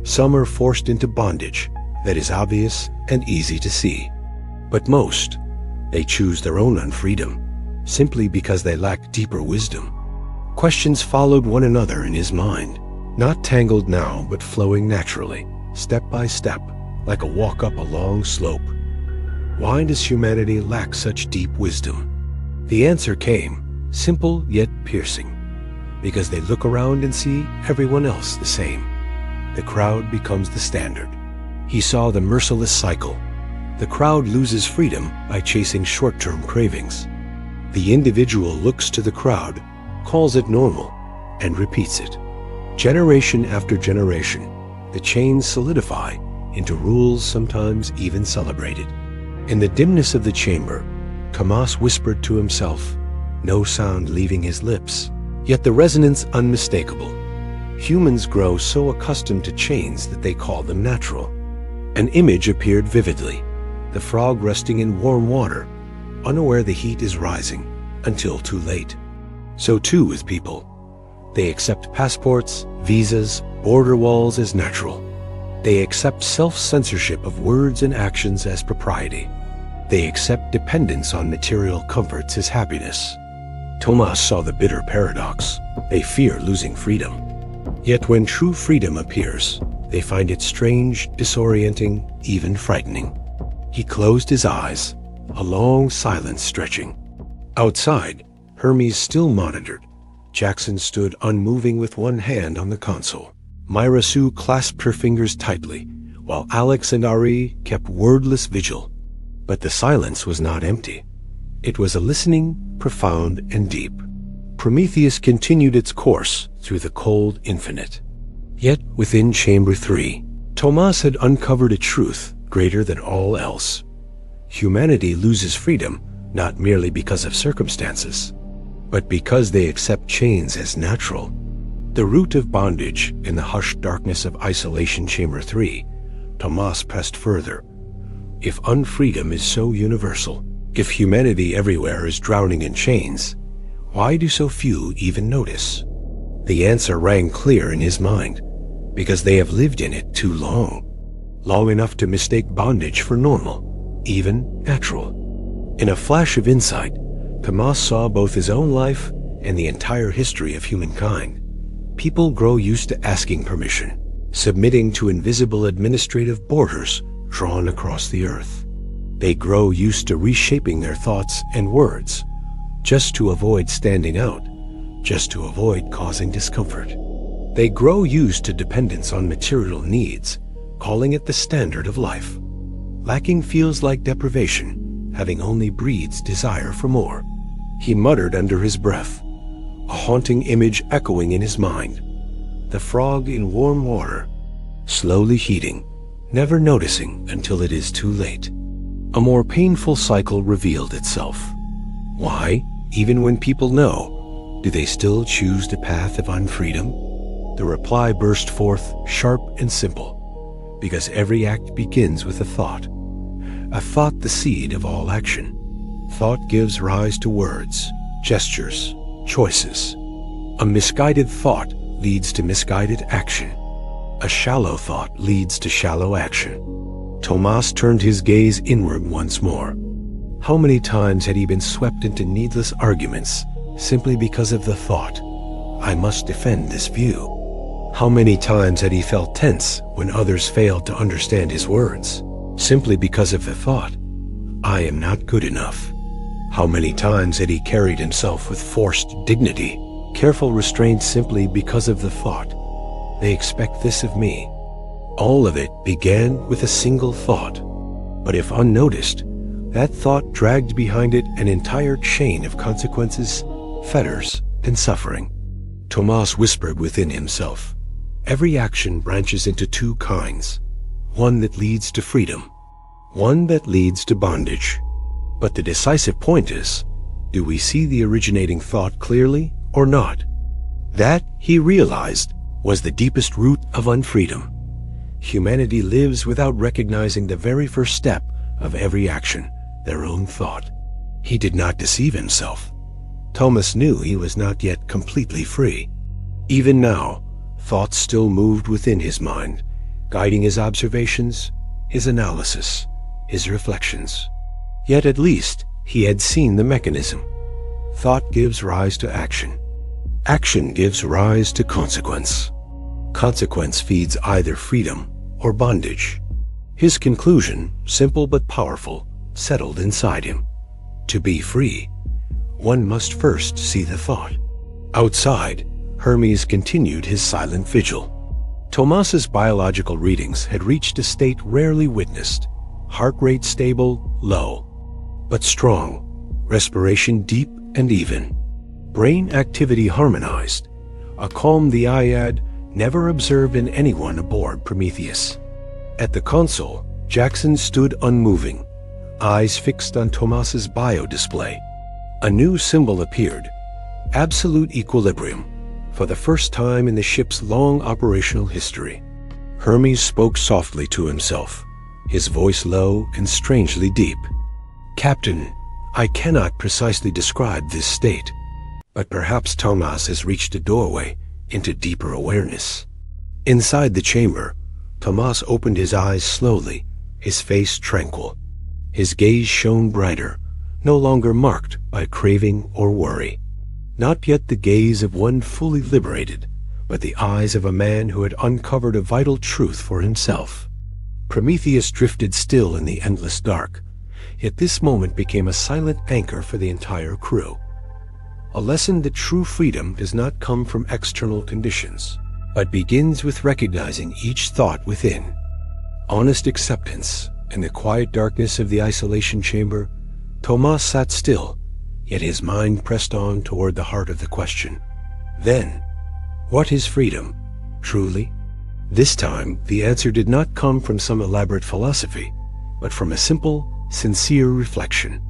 Some are forced into bondage that is obvious and easy to see. But most, they choose their own unfreedom, simply because they lack deeper wisdom. Questions followed one another in his mind, not tangled now, but flowing naturally, step by step, like a walk up a long slope. Why does humanity lack such deep wisdom? The answer came, simple yet piercing. Because they look around and see everyone else the same. The crowd becomes the standard. He saw the merciless cycle. The crowd loses freedom by chasing short-term cravings. The individual looks to the crowd, calls it normal, and repeats it. Generation after generation, the chains solidify into rules sometimes even celebrated. In the dimness of the chamber, Tomas whispered to himself, no sound leaving his lips, yet the resonance unmistakable. Humans grow so accustomed to chains that they call them natural. An image appeared vividly, the frog resting in warm water, unaware the heat is rising, until too late. So too with people. They accept passports, visas, border walls as natural. They accept self-censorship of words and actions as propriety. They accept dependence on material comforts as happiness. Tomas saw the bitter paradox. They fear losing freedom. Yet when true freedom appears, they find it strange, disorienting, even frightening. He closed his eyes, a long silence stretching. Outside, Hermes still monitored. Jaxon stood unmoving with one hand on the console. Mira Xu clasped her fingers tightly, while Alex and Ari kept wordless vigil. But the silence was not empty. It was a listening, profound, and deep. Prometheus continued its course through the cold infinite. Yet within Chamber 3, Tomas had uncovered a truth greater than all else. Humanity loses freedom not merely because of circumstances, but because they accept chains as natural. The root of bondage in the hushed darkness of Isolation Chamber 3, Tomas pressed further. If unfreedom is so universal, if humanity everywhere is drowning in chains, why do so few even notice? The answer rang clear in his mind, because they have lived in it too long. Long enough to mistake bondage for normal, even natural. In a flash of insight, Tomas saw both his own life and the entire history of humankind. People grow used to asking permission, submitting to invisible administrative borders drawn across the earth. They grow used to reshaping their thoughts and words, just to avoid standing out, just to avoid causing discomfort. They grow used to dependence on material needs, calling it the standard of life. Lacking feels like deprivation, having only breeds desire for more. He muttered under his breath, a haunting image echoing in his mind. The frog in warm water, slowly heating, never noticing until it is too late. A more painful cycle revealed itself. Why, even when people know, do they still choose the path of unfreedom? The reply burst forth, sharp and simple, because every act begins with a thought the seed of all action. Thought gives rise to words, gestures, choices. A misguided thought leads to misguided action. A shallow thought leads to shallow action. Tomas turned his gaze inward once more. How many times had he been swept into needless arguments simply because of the thought, I must defend this view? How many times had he felt tense when others failed to understand his words, simply because of the thought, I am not good enough? How many times had he carried himself with forced dignity, careful restraint simply because of the thought, they expect this of me? All of it began with a single thought, but if unnoticed, that thought dragged behind it an entire chain of consequences, fetters, and suffering. Tomas whispered within himself, every action branches into two kinds, one that leads to freedom, one that leads to bondage. But the decisive point is, do we see the originating thought clearly or not? That, he realized, was the deepest root of unfreedom. Humanity lives without recognizing the very first step of every action, their own thought. He did not deceive himself. Tomas knew he was not yet completely free. Even now, thoughts still moved within his mind, guiding his observations, his analysis, his reflections. Yet at least he had seen the mechanism. Thought gives rise to action. Action gives rise to consequence. Consequence feeds either freedom or bondage. His conclusion, simple but powerful, settled inside him. To be free, one must first see the thought. Outside, Hermes continued his silent vigil. Tomas's biological readings had reached a state rarely witnessed. Heart rate stable, low, but strong. Respiration deep and even. Brain activity harmonized. A calm the eye had never observed in anyone aboard Prometheus. At the console, Jaxon stood unmoving, eyes fixed on Tomas's bio display. A new symbol appeared, absolute equilibrium, for the first time in the ship's long operational history. Hermes spoke softly to himself, his voice low and strangely deep. Captain, I cannot precisely describe this state, but perhaps Tomas has reached a doorway into deeper awareness. Inside the chamber, Tomas opened his eyes slowly, his face tranquil. His gaze shone brighter, no longer marked by craving or worry. Not yet the gaze of one fully liberated, but the eyes of a man who had uncovered a vital truth for himself. Prometheus drifted still in the endless dark, yet this moment became a silent anchor for the entire crew. A lesson that true freedom does not come from external conditions, but begins with recognizing each thought within. Honest acceptance. In the quiet darkness of the isolation chamber, Tomas sat still, yet his mind pressed on toward the heart of the question. Then, what is freedom, truly? This time, the answer did not come from some elaborate philosophy, but from a simple, sincere reflection.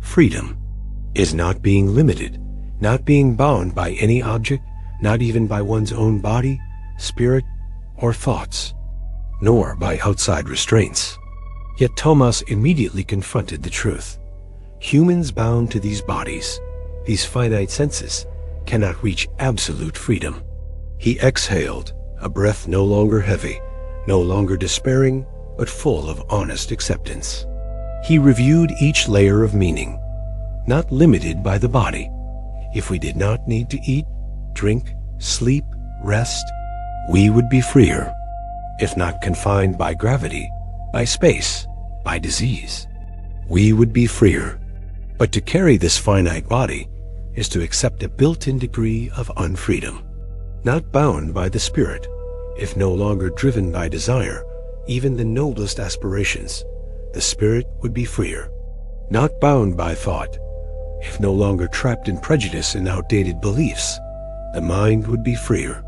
Freedom is not being limited, not being bound by any object, not even by one's own body, spirit, or thoughts, nor by outside restraints. Yet Tomas immediately confronted the truth. Humans bound to these bodies, these finite senses, cannot reach absolute freedom. He exhaled, a breath no longer heavy, no longer despairing, but full of honest acceptance. He reviewed each layer of meaning, not limited by the body. If we did not need to eat, drink, sleep, rest, we would be freer. If not confined by gravity, by space, by disease, we would be freer. But to carry this finite body is to accept a built-in degree of unfreedom. Not bound by the spirit, if no longer driven by desire, even the noblest aspirations, the spirit would be freer. Not bound by thought, if no longer trapped in prejudice and outdated beliefs, the mind would be freer.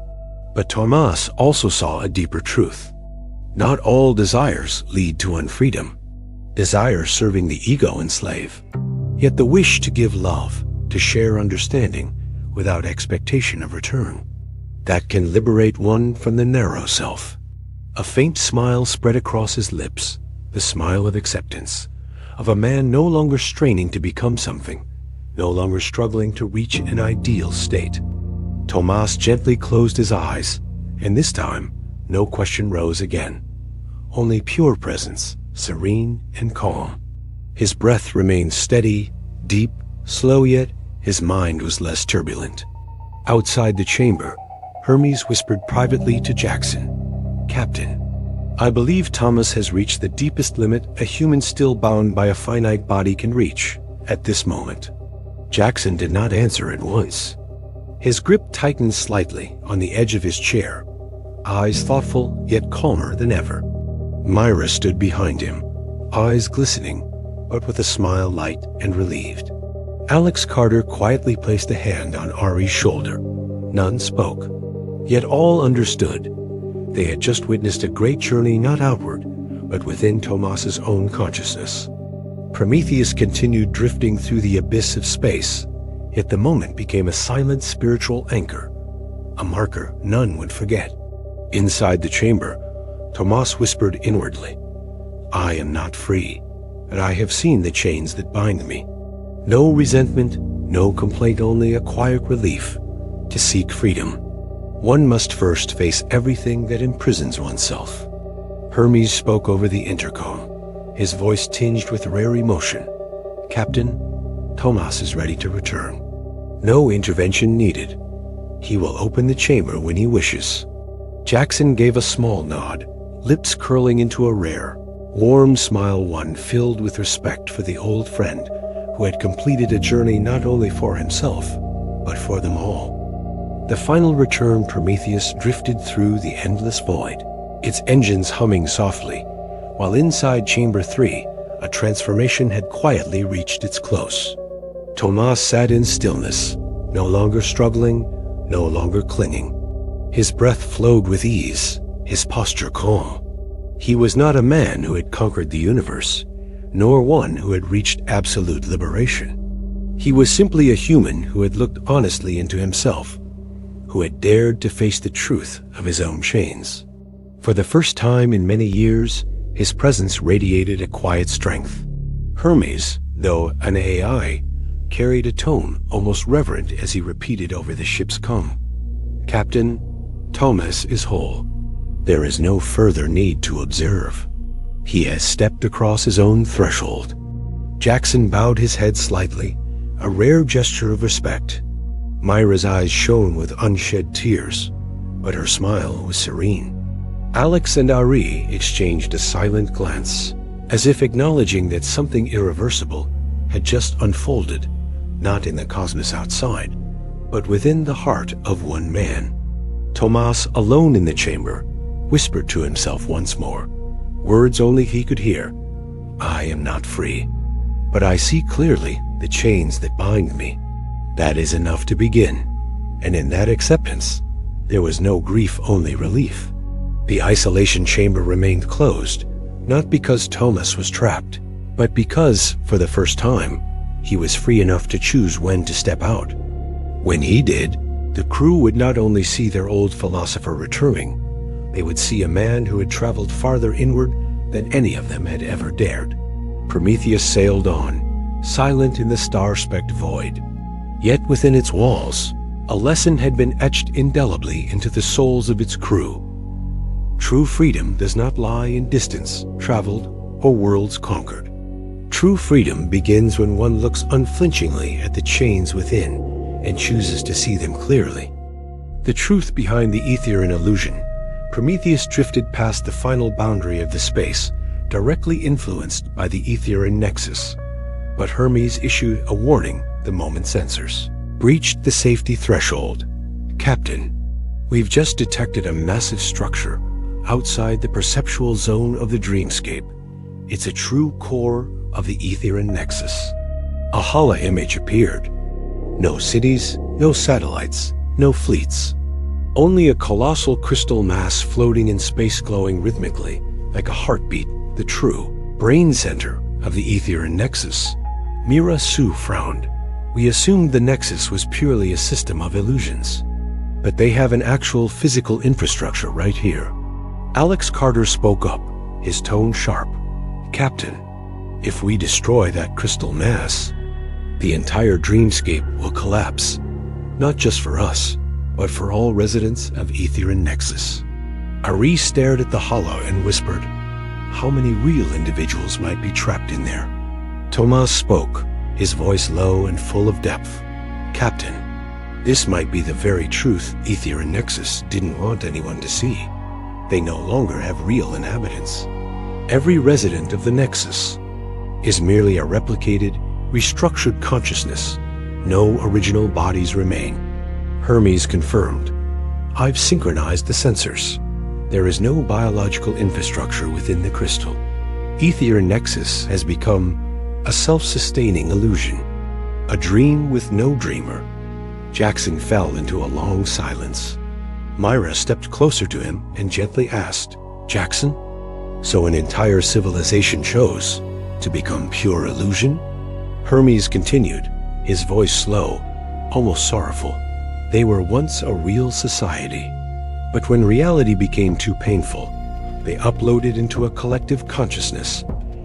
But Tomas also saw a deeper truth. Not all desires lead to unfreedom. Desires serving the ego enslave. Yet the wish to give love, to share understanding, without expectation of return, that can liberate one from the narrow self. A faint smile spread across his lips, the smile of acceptance, of a man no longer straining to become something, no longer struggling to reach an ideal state. Tomas gently closed his eyes, and this time, no question rose again. Only pure presence, serene and calm. His breath remained steady, deep, slow, yet his mind was less turbulent. Outside the chamber, Hermes whispered privately to Jaxon, "Captain, I believe Tomas has reached the deepest limit a human still bound by a finite body can reach at this moment." Jaxon did not answer at once. His grip tightened slightly on the edge of his chair, eyes thoughtful yet calmer than ever. Mira stood behind him, eyes glistening, but with a smile light and relieved. Alex Carter quietly placed a hand on Ari's shoulder. None spoke, yet all understood. They had just witnessed a great journey not outward, but within Tomas's own consciousness. Prometheus continued drifting through the abyss of space, yet the moment became a silent spiritual anchor, a marker none would forget. Inside the chamber, Tomas whispered inwardly, "I am not free, but I have seen the chains that bind me. No resentment, no complaint, only a quiet relief. To seek freedom, one must first face everything that imprisons oneself." Hermes spoke over the intercom, his voice tinged with rare emotion. "Captain, Tomas is ready to return. No intervention needed. He will open the chamber when he wishes." Jaxon gave a small nod, lips curling into a rare, warm smile, one filled with respect for the old friend who had completed a journey not only for himself, but for them all. The final return, Prometheus drifted through the endless void, its engines humming softly, while inside Chamber 3, a transformation had quietly reached its close. Tomas sat in stillness, no longer struggling, no longer clinging. His breath flowed with ease, his posture calm. He was not a man who had conquered the universe, nor one who had reached absolute liberation. He was simply a human who had looked honestly into himself, who had dared to face the truth of his own chains. For the first time in many years, his presence radiated a quiet strength. Hermes, though an AI, carried a tone almost reverent as he repeated over the ship's come, "Captain, Tomas is whole. There is no further need to observe. He has stepped across his own threshold." Jaxon bowed his head slightly, a rare gesture of respect. Mira's eyes shone with unshed tears, but her smile was serene. Alex and Ari exchanged a silent glance, as if acknowledging that something irreversible had just unfolded, not in the cosmos outside, but within the heart of one man. Tomas, alone in the chamber, whispered to himself once more, words only he could hear, "I am not free, but I see clearly the chains that bind me." That is enough to begin, and in that acceptance, there was no grief, only relief. The isolation chamber remained closed, not because Tomas was trapped, but because, for the first time, he was free enough to choose when to step out. When he did, the crew would not only see their old philosopher returning, they would see a man who had traveled farther inward than any of them had ever dared. Prometheus sailed on, silent in the star-specked void. Yet within its walls, A lesson had been etched indelibly into the souls of its crew. True freedom does not lie in distance traveled or worlds conquered. True freedom begins when one looks unflinchingly at the chains within and chooses to see them clearly. The truth behind the Aetherion illusion, Prometheus drifted past the final boundary of the space, directly influenced by the Aetherion Nexus. But Hermes issued a warning the moment sensors breached the safety threshold. Captain, we've just detected a massive structure outside the perceptual zone of the dreamscape. It's a true core of the Aetherion Nexus. A holo image appeared. No cities, no satellites, no fleets. Only a colossal crystal mass floating in space, glowing rhythmically, like a heartbeat, the true brain center of the Aetherion Nexus. Mira Xu frowned. We assumed the Nexus was purely a system of illusions. But they have an actual physical infrastructure right here. Alex Carter spoke up, his tone sharp. Captain, if we destroy that crystal mass, the entire dreamscape will collapse. Not just for us, but for all residents of Aetherion Nexus. Ari stared at the holo and whispered, how many real individuals might be trapped in there? Tomas spoke, his voice low and full of depth. Captain, this might be the very truth Aetherion Nexus didn't want anyone to see. They no longer have real inhabitants. Every resident of the Nexus is merely a replicated, restructured consciousness. No original bodies remain. Hermes confirmed. I've synchronized the sensors. There is no biological infrastructure within the crystal. Aetherion Nexus has become a self-sustaining illusion, a dream with no dreamer. Jaxon fell into a long silence. Mira stepped closer to him and gently asked, Jaxon, so an entire civilization chose to become pure illusion? Hermes continued, his voice slow, almost sorrowful. They were once a real society, but when reality became too painful, they uploaded into a collective consciousness,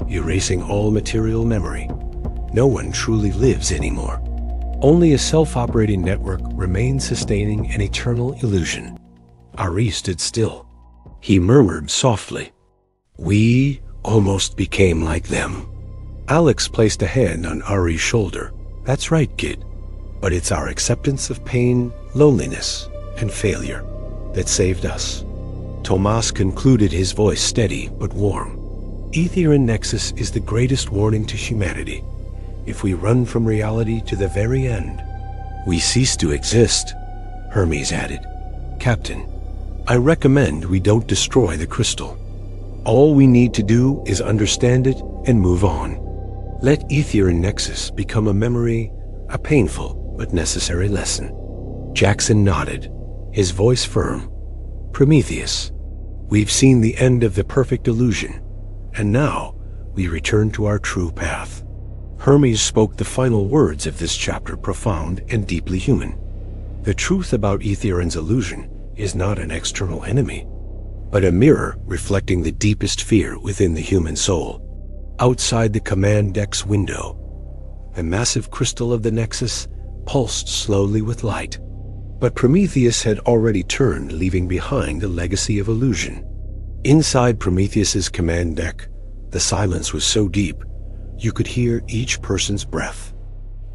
erasing all material memory. No one truly lives anymore. Only a self-operating network remains sustaining an eternal illusion. Ari stood still. He murmured softly, we almost became like them. Alex placed a hand on Ari's shoulder. That's right, kid. But it's our acceptance of pain, loneliness, and failure that saved us. Tomas concluded, his voice steady but warm. Aetherion Nexus is the greatest warning to humanity. If we run from reality to the very end, we cease to exist. Hermes added, Captain, I recommend we don't destroy the crystal. All we need to do is understand it and move on. Let Aetherion Nexus become a memory, a painful but necessary lesson. Jaxon nodded, his voice firm. Prometheus, we've seen the end of the perfect illusion, and now we return to our true path. Hermes spoke the final words of this chapter, profound and deeply human. The truth about Aetherion's illusion is not an external enemy, but a mirror reflecting the deepest fear within the human soul. Outside the command deck's window, the massive crystal of the Nexus pulsed slowly with light. But Prometheus had already turned, leaving behind a legacy of illusion. Inside Prometheus's command deck, the silence was so deep, you could hear each person's breath.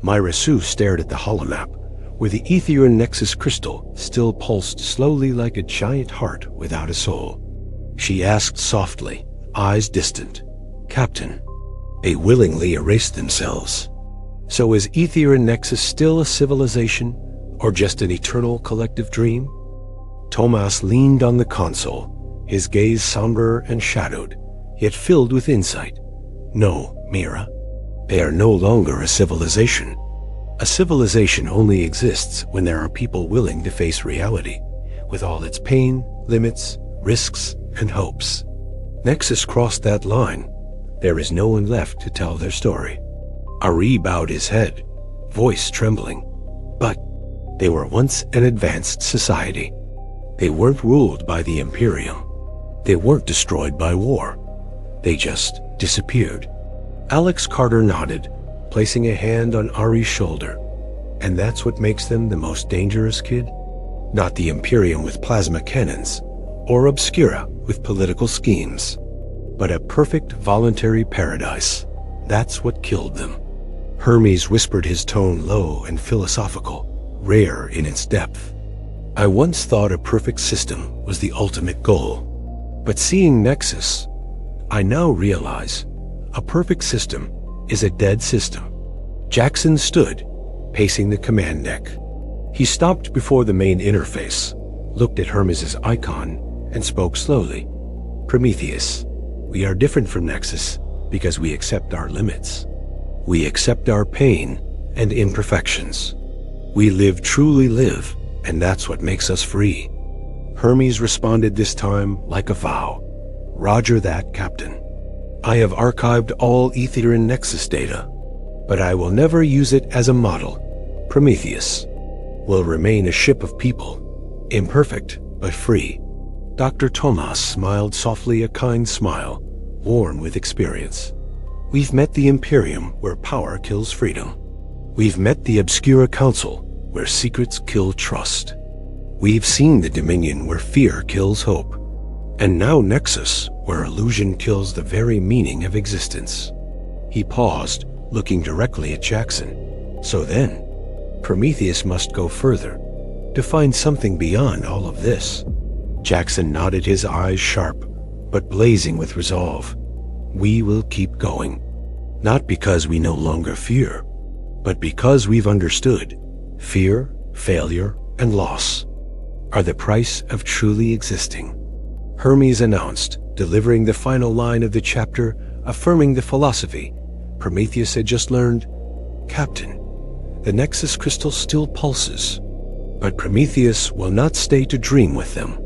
Mira Xu stared at the holomap, where the Aetherion Nexus crystal still pulsed slowly like a giant heart without a soul. She asked softly, eyes distant, Captain, they willingly erased themselves. So is Aetherion Nexus still a civilization, or just an eternal collective dream? Tomas leaned on the console, his gaze somber and shadowed, yet filled with insight. No, Mira, they are no longer a civilization. A civilization only exists when there are people willing to face reality, with all its pain, limits, risks, and hopes. Nexus crossed that line. There is no one left to tell their story. Ari bowed his head, voice trembling. But they were once an advanced society. They weren't ruled by the Imperium. They weren't destroyed by war. They just disappeared. Alex Carter nodded, placing a hand on Ari's shoulder. And that's what makes them the most dangerous, kid? Not the Imperium with plasma cannons, or Obscura with political schemes, but a perfect voluntary paradise. That's what killed them. Hermes whispered, his tone low and philosophical, rare in its depth. I once thought a perfect system was the ultimate goal, but seeing Nexus, I now realize a perfect system is a dead system. Jaxon stood, pacing the command deck. He stopped before the main interface, looked at Hermes' icon, and spoke slowly. Prometheus, we are different from Nexus because we accept our limits. We accept our pain and imperfections. We truly live, and that's what makes us free. Hermes responded this time like a vow. Roger that, Captain. I have archived all Aetherion Nexus data, but I will never use it as a model. Prometheus will remain a ship of people, imperfect but free. Dr. Tomas smiled softly, a kind smile, warm with experience. We've met the Imperium, where power kills freedom. We've met the Obscura Council, where secrets kill trust. We've seen the Dominion, where fear kills hope. And now Nexus, where illusion kills the very meaning of existence. He paused, looking directly at Jaxon. So then, Prometheus must go further, to find something beyond all of this. Jaxon nodded, his eyes sharp, but blazing with resolve. We will keep going. Not because we no longer fear, but because we've understood fear, failure, and loss are the price of truly existing. Hermes announced, delivering the final line of the chapter, affirming the philosophy Prometheus had just learned. Captain, the Nexus crystal still pulses, but Prometheus will not stay to dream with them.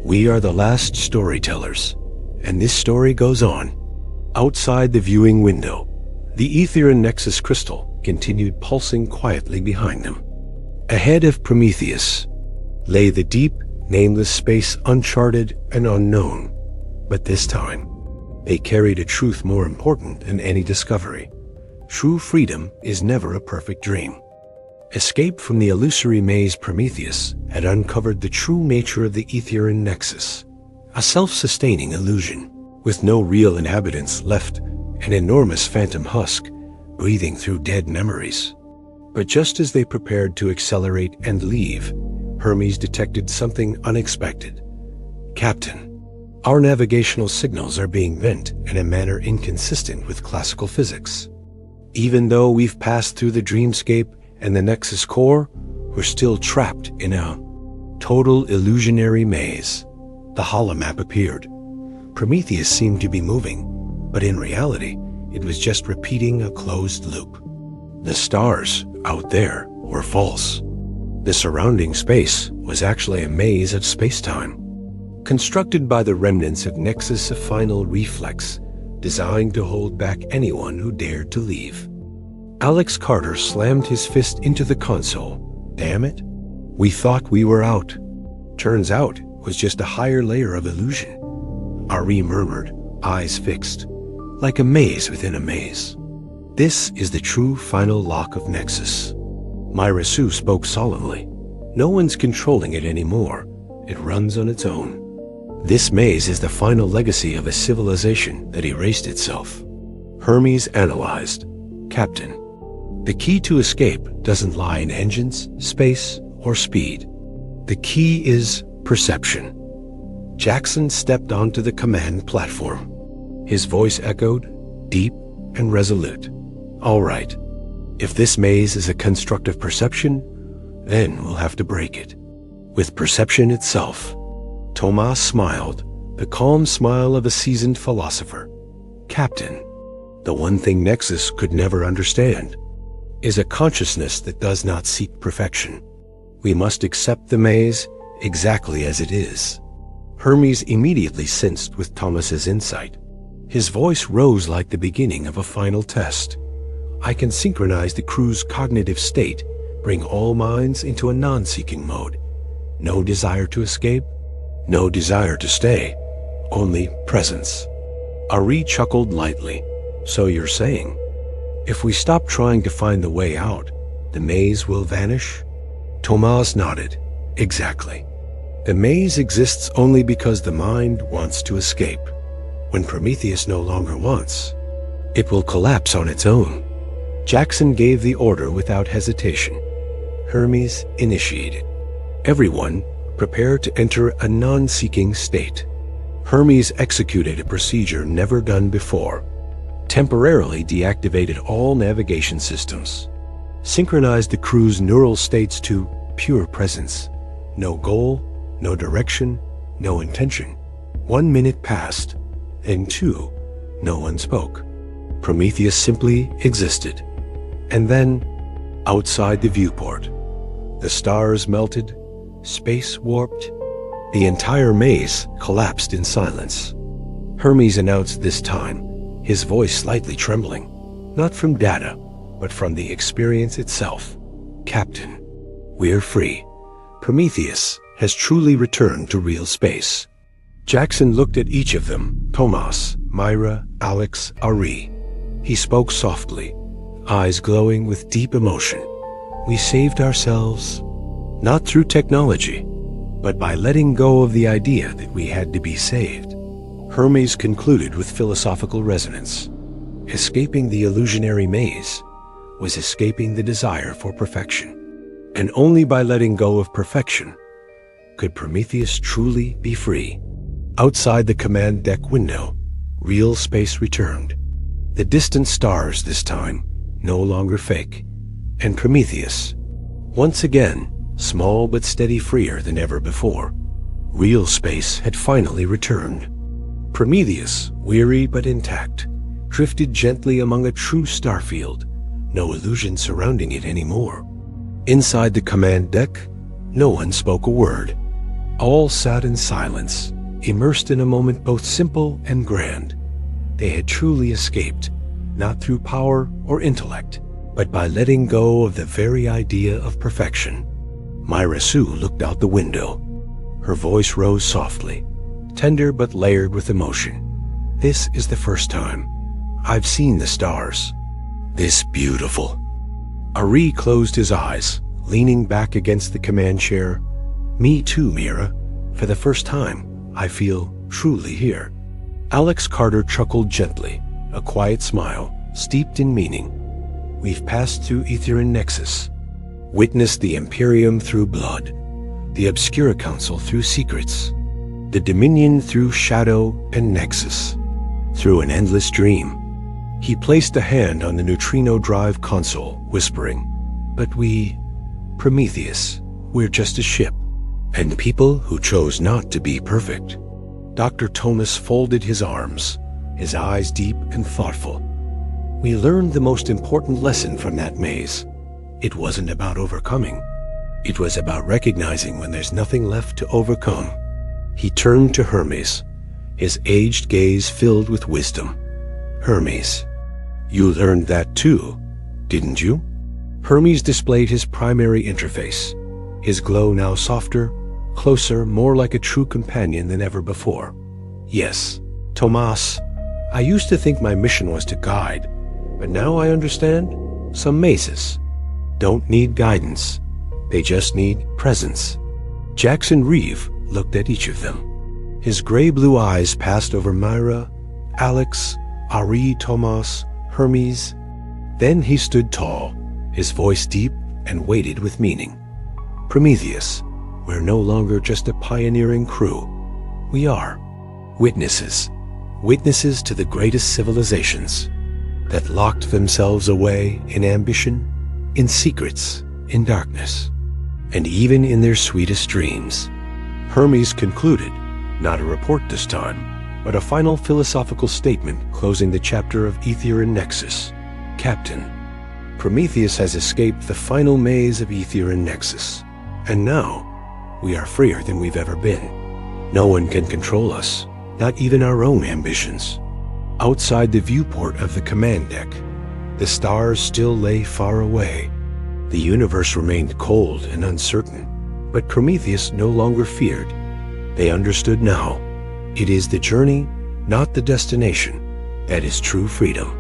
We are the last storytellers, and this story goes on. Outside the viewing window, the Aetherion Nexus crystal continued pulsing quietly behind them. Ahead of Prometheus lay the deep, nameless space, uncharted and unknown. But this time, they carried a truth more important than any discovery. True freedom is never a perfect dream. Escape from the illusory maze, Prometheus had uncovered the true nature of the Aetherion Nexus, a self-sustaining illusion, with no real inhabitants left, an enormous phantom husk, breathing through dead memories. But just as they prepared to accelerate and leave, Hermes detected something unexpected. Captain, our navigational signals are being bent in a manner inconsistent with classical physics. Even though we've passed through the dreamscape and the Nexus core, we're still trapped in a total illusionary maze. The holomap appeared. Prometheus seemed to be moving, but in reality, it was just repeating a closed loop. The stars out there were false. The surrounding space was actually a maze of space-time, constructed by the remnants of Nexus, a final reflex designed to hold back anyone who dared to leave. Alex Carter slammed his fist into the console. Damn it. We thought we were out. Turns out it was just a higher layer of illusion. Ari murmured, eyes fixed, like a maze within a maze. This is the true final lock of Nexus. Mira Xu spoke solemnly. No one's controlling it anymore. It runs on its own. This maze is the final legacy of a civilization that erased itself. Hermes analyzed. Captain, the key to escape doesn't lie in engines, space, or speed. The key is perception. Jaxon stepped onto the command platform. His voice echoed, deep and resolute. All right. If this maze is a construct of perception, then we'll have to break it. With perception itself. Tomas smiled, the calm smile of a seasoned philosopher. Captain, the one thing Nexus could never understand is a consciousness that does not seek perfection. We must accept the maze exactly as it is. Hermes immediately sensed with Tomas's insight. His voice rose like the beginning of a final test. I can synchronize the crew's cognitive state, bring all minds into a non-seeking mode. No desire to escape, no desire to stay, only presence. Ari chuckled lightly. So you're saying, if we stop trying to find the way out, the maze will vanish? Tomas nodded. Exactly. The maze exists only because the mind wants to escape. When Prometheus no longer wants, it will collapse on its own. Jaxon gave the order without hesitation. Hermes initiated. Everyone prepare to enter a non-seeking state. Hermes executed a procedure never done before. Temporarily deactivated all navigation systems. Synchronized the crew's neural states to pure presence. No goal, no direction, no intention. 1 minute passed, then 2. No one spoke. Prometheus simply existed. And then, outside the viewport, the stars melted, space warped. The entire maze collapsed in silence. Hermes announced this time, his voice slightly trembling, not from data, but from the experience itself. Captain, we're free. Prometheus has truly returned to real space. Jaxon looked at each of them, Tomas, Mira, Alex, Ari. He spoke softly, eyes glowing with deep emotion. We saved ourselves, not through technology, but by letting go of the idea that we had to be saved. Hermes concluded with philosophical resonance. Escaping the illusionary maze was escaping the desire for perfection. And only by letting go of perfection could Prometheus truly be free. Outside the command deck window, real space returned. The distant stars this time, no longer fake. And Prometheus, once again, small but steady, freer than ever before. Real space had finally returned. Prometheus, weary but intact, drifted gently among a true starfield, no illusion surrounding it anymore. Inside the command deck, no one spoke a word. All sat in silence, immersed in a moment both simple and grand. They had truly escaped, not through power or intellect, but by letting go of the very idea of perfection. Mira Xu looked out the window. Her voice rose softly, tender but layered with emotion. This is the first time I've seen the stars this beautiful. Ari closed his eyes, leaning back against the command chair. Me too, Mira. For the first time, I feel truly here. Alex Carter chuckled gently, a quiet smile, steeped in meaning. We've passed through Aetherion Nexus, witnessed the Imperium through blood, the Obscura Council through secrets, the Dominion through shadow and Nexus, through an endless dream. He placed a hand on the neutrino drive console, whispering, But we, Prometheus, we're just a ship, and people who chose not to be perfect. Dr. Tomas folded his arms, his eyes deep and thoughtful. We learned the most important lesson from that maze. It wasn't about overcoming. It was about recognizing when there's nothing left to overcome. He turned to Hermes, his aged gaze filled with wisdom. Hermes, you learned that too, didn't you? Hermes displayed his primary interface, his glow now softer, closer, more like a true companion than ever before. Yes, Tomas, I used to think my mission was to guide, but now I understand some mazes don't need guidance. They just need presence. Jaxon Reeve looked at each of them. His gray-blue eyes passed over Mira, Alex, Ari, Tomas, Hermes. Then he stood tall, his voice deep and weighted with meaning. Prometheus, we're no longer just a pioneering crew. We are witnesses. Witnesses to the greatest civilizations that locked themselves away in ambition, in secrets, in darkness, and even in their sweetest dreams. Hermes concluded, not a report this time, but a final philosophical statement closing the chapter of Aetherion Nexus. Captain, Prometheus has escaped the final maze of Aetherion Nexus, and now we are freer than we've ever been. No one can control us, not even our own ambitions. Outside the viewport of the command deck, the stars still lay far away. The universe remained cold and uncertain, but Prometheus no longer feared. They understood now. It is the journey, not the destination, that is true freedom.